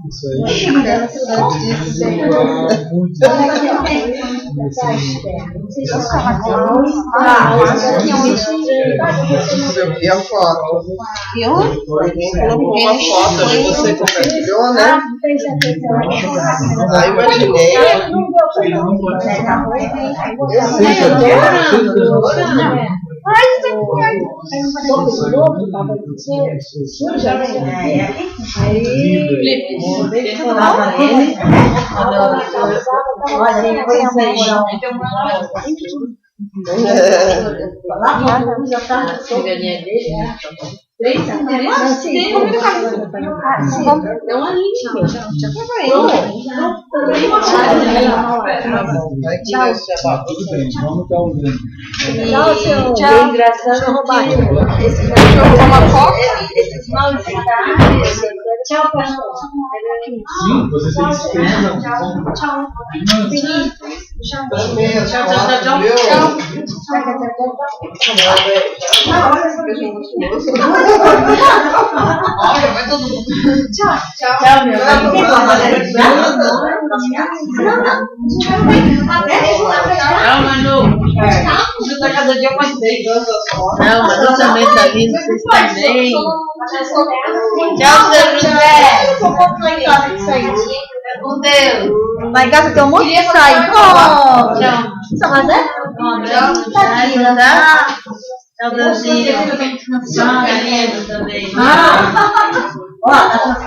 Isso aí. E a foto? Ninguém colocou uma foto, aí você compartilhou, né? Ah, imaginei. Tudo bem, vamos dar um grande. Tchau, engraçado. Esses mal tchau, pessoal. Sim, você tem experiência. Tchau. Olha, vai todo mundo. Tchau, meu Tchau, Manu. Você tá cada dia mais bem. Não, Manu também tá lindo, vocês também. Tchau, seu José. Com Deus. Lá em casa tem um monte de sair. Tchau. Só fazer? Tchau. Tchau, Danzinha. Tchau, Galeno também. Ó, tá com as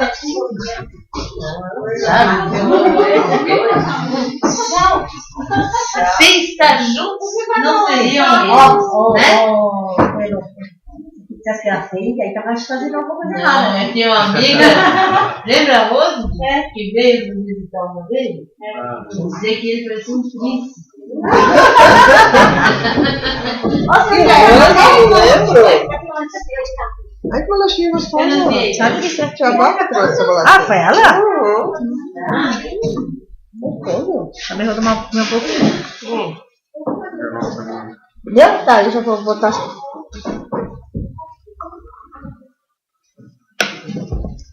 Se estar juntos, não seriam né? Você acha que era feia? Aí tá mais fazendo alguma coisa errada, né? Eu tinha uma amiga, lembra a Rose? Que veio nos visitar uma vez? Dizer que ele parecia um príncipe. Eu lembro. Ai, que bolachinha gostosa. Sabe que você Tia Bárbara trouxe essa bolachinha. Ah, foi ela? Uhum. Também vou tomar um pouquinho. Deu? Tá, deixa eu botar.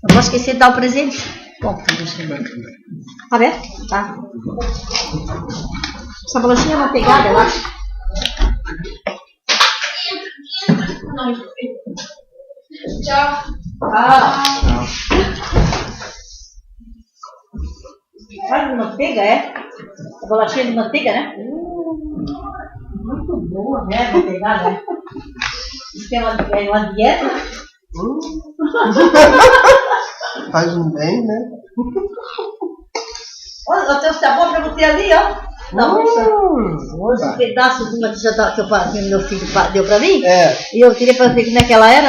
Não posso esquecer de dar o presente. Bom, deixa eu ver. Tá vendo? Tá. Essa bolachinha é uma pegada, eu acho. Tchau. Faz de manteiga, é? A bolachinha de manteiga, né? Muito boa, né? Manteigada, né? Isso é uma dieta. Faz um bem, né? Olha, tem um sabor pra você ali, ó. Um pedaço de uma que meu filho deu pra mim. É. E eu queria fazer como é que ela era.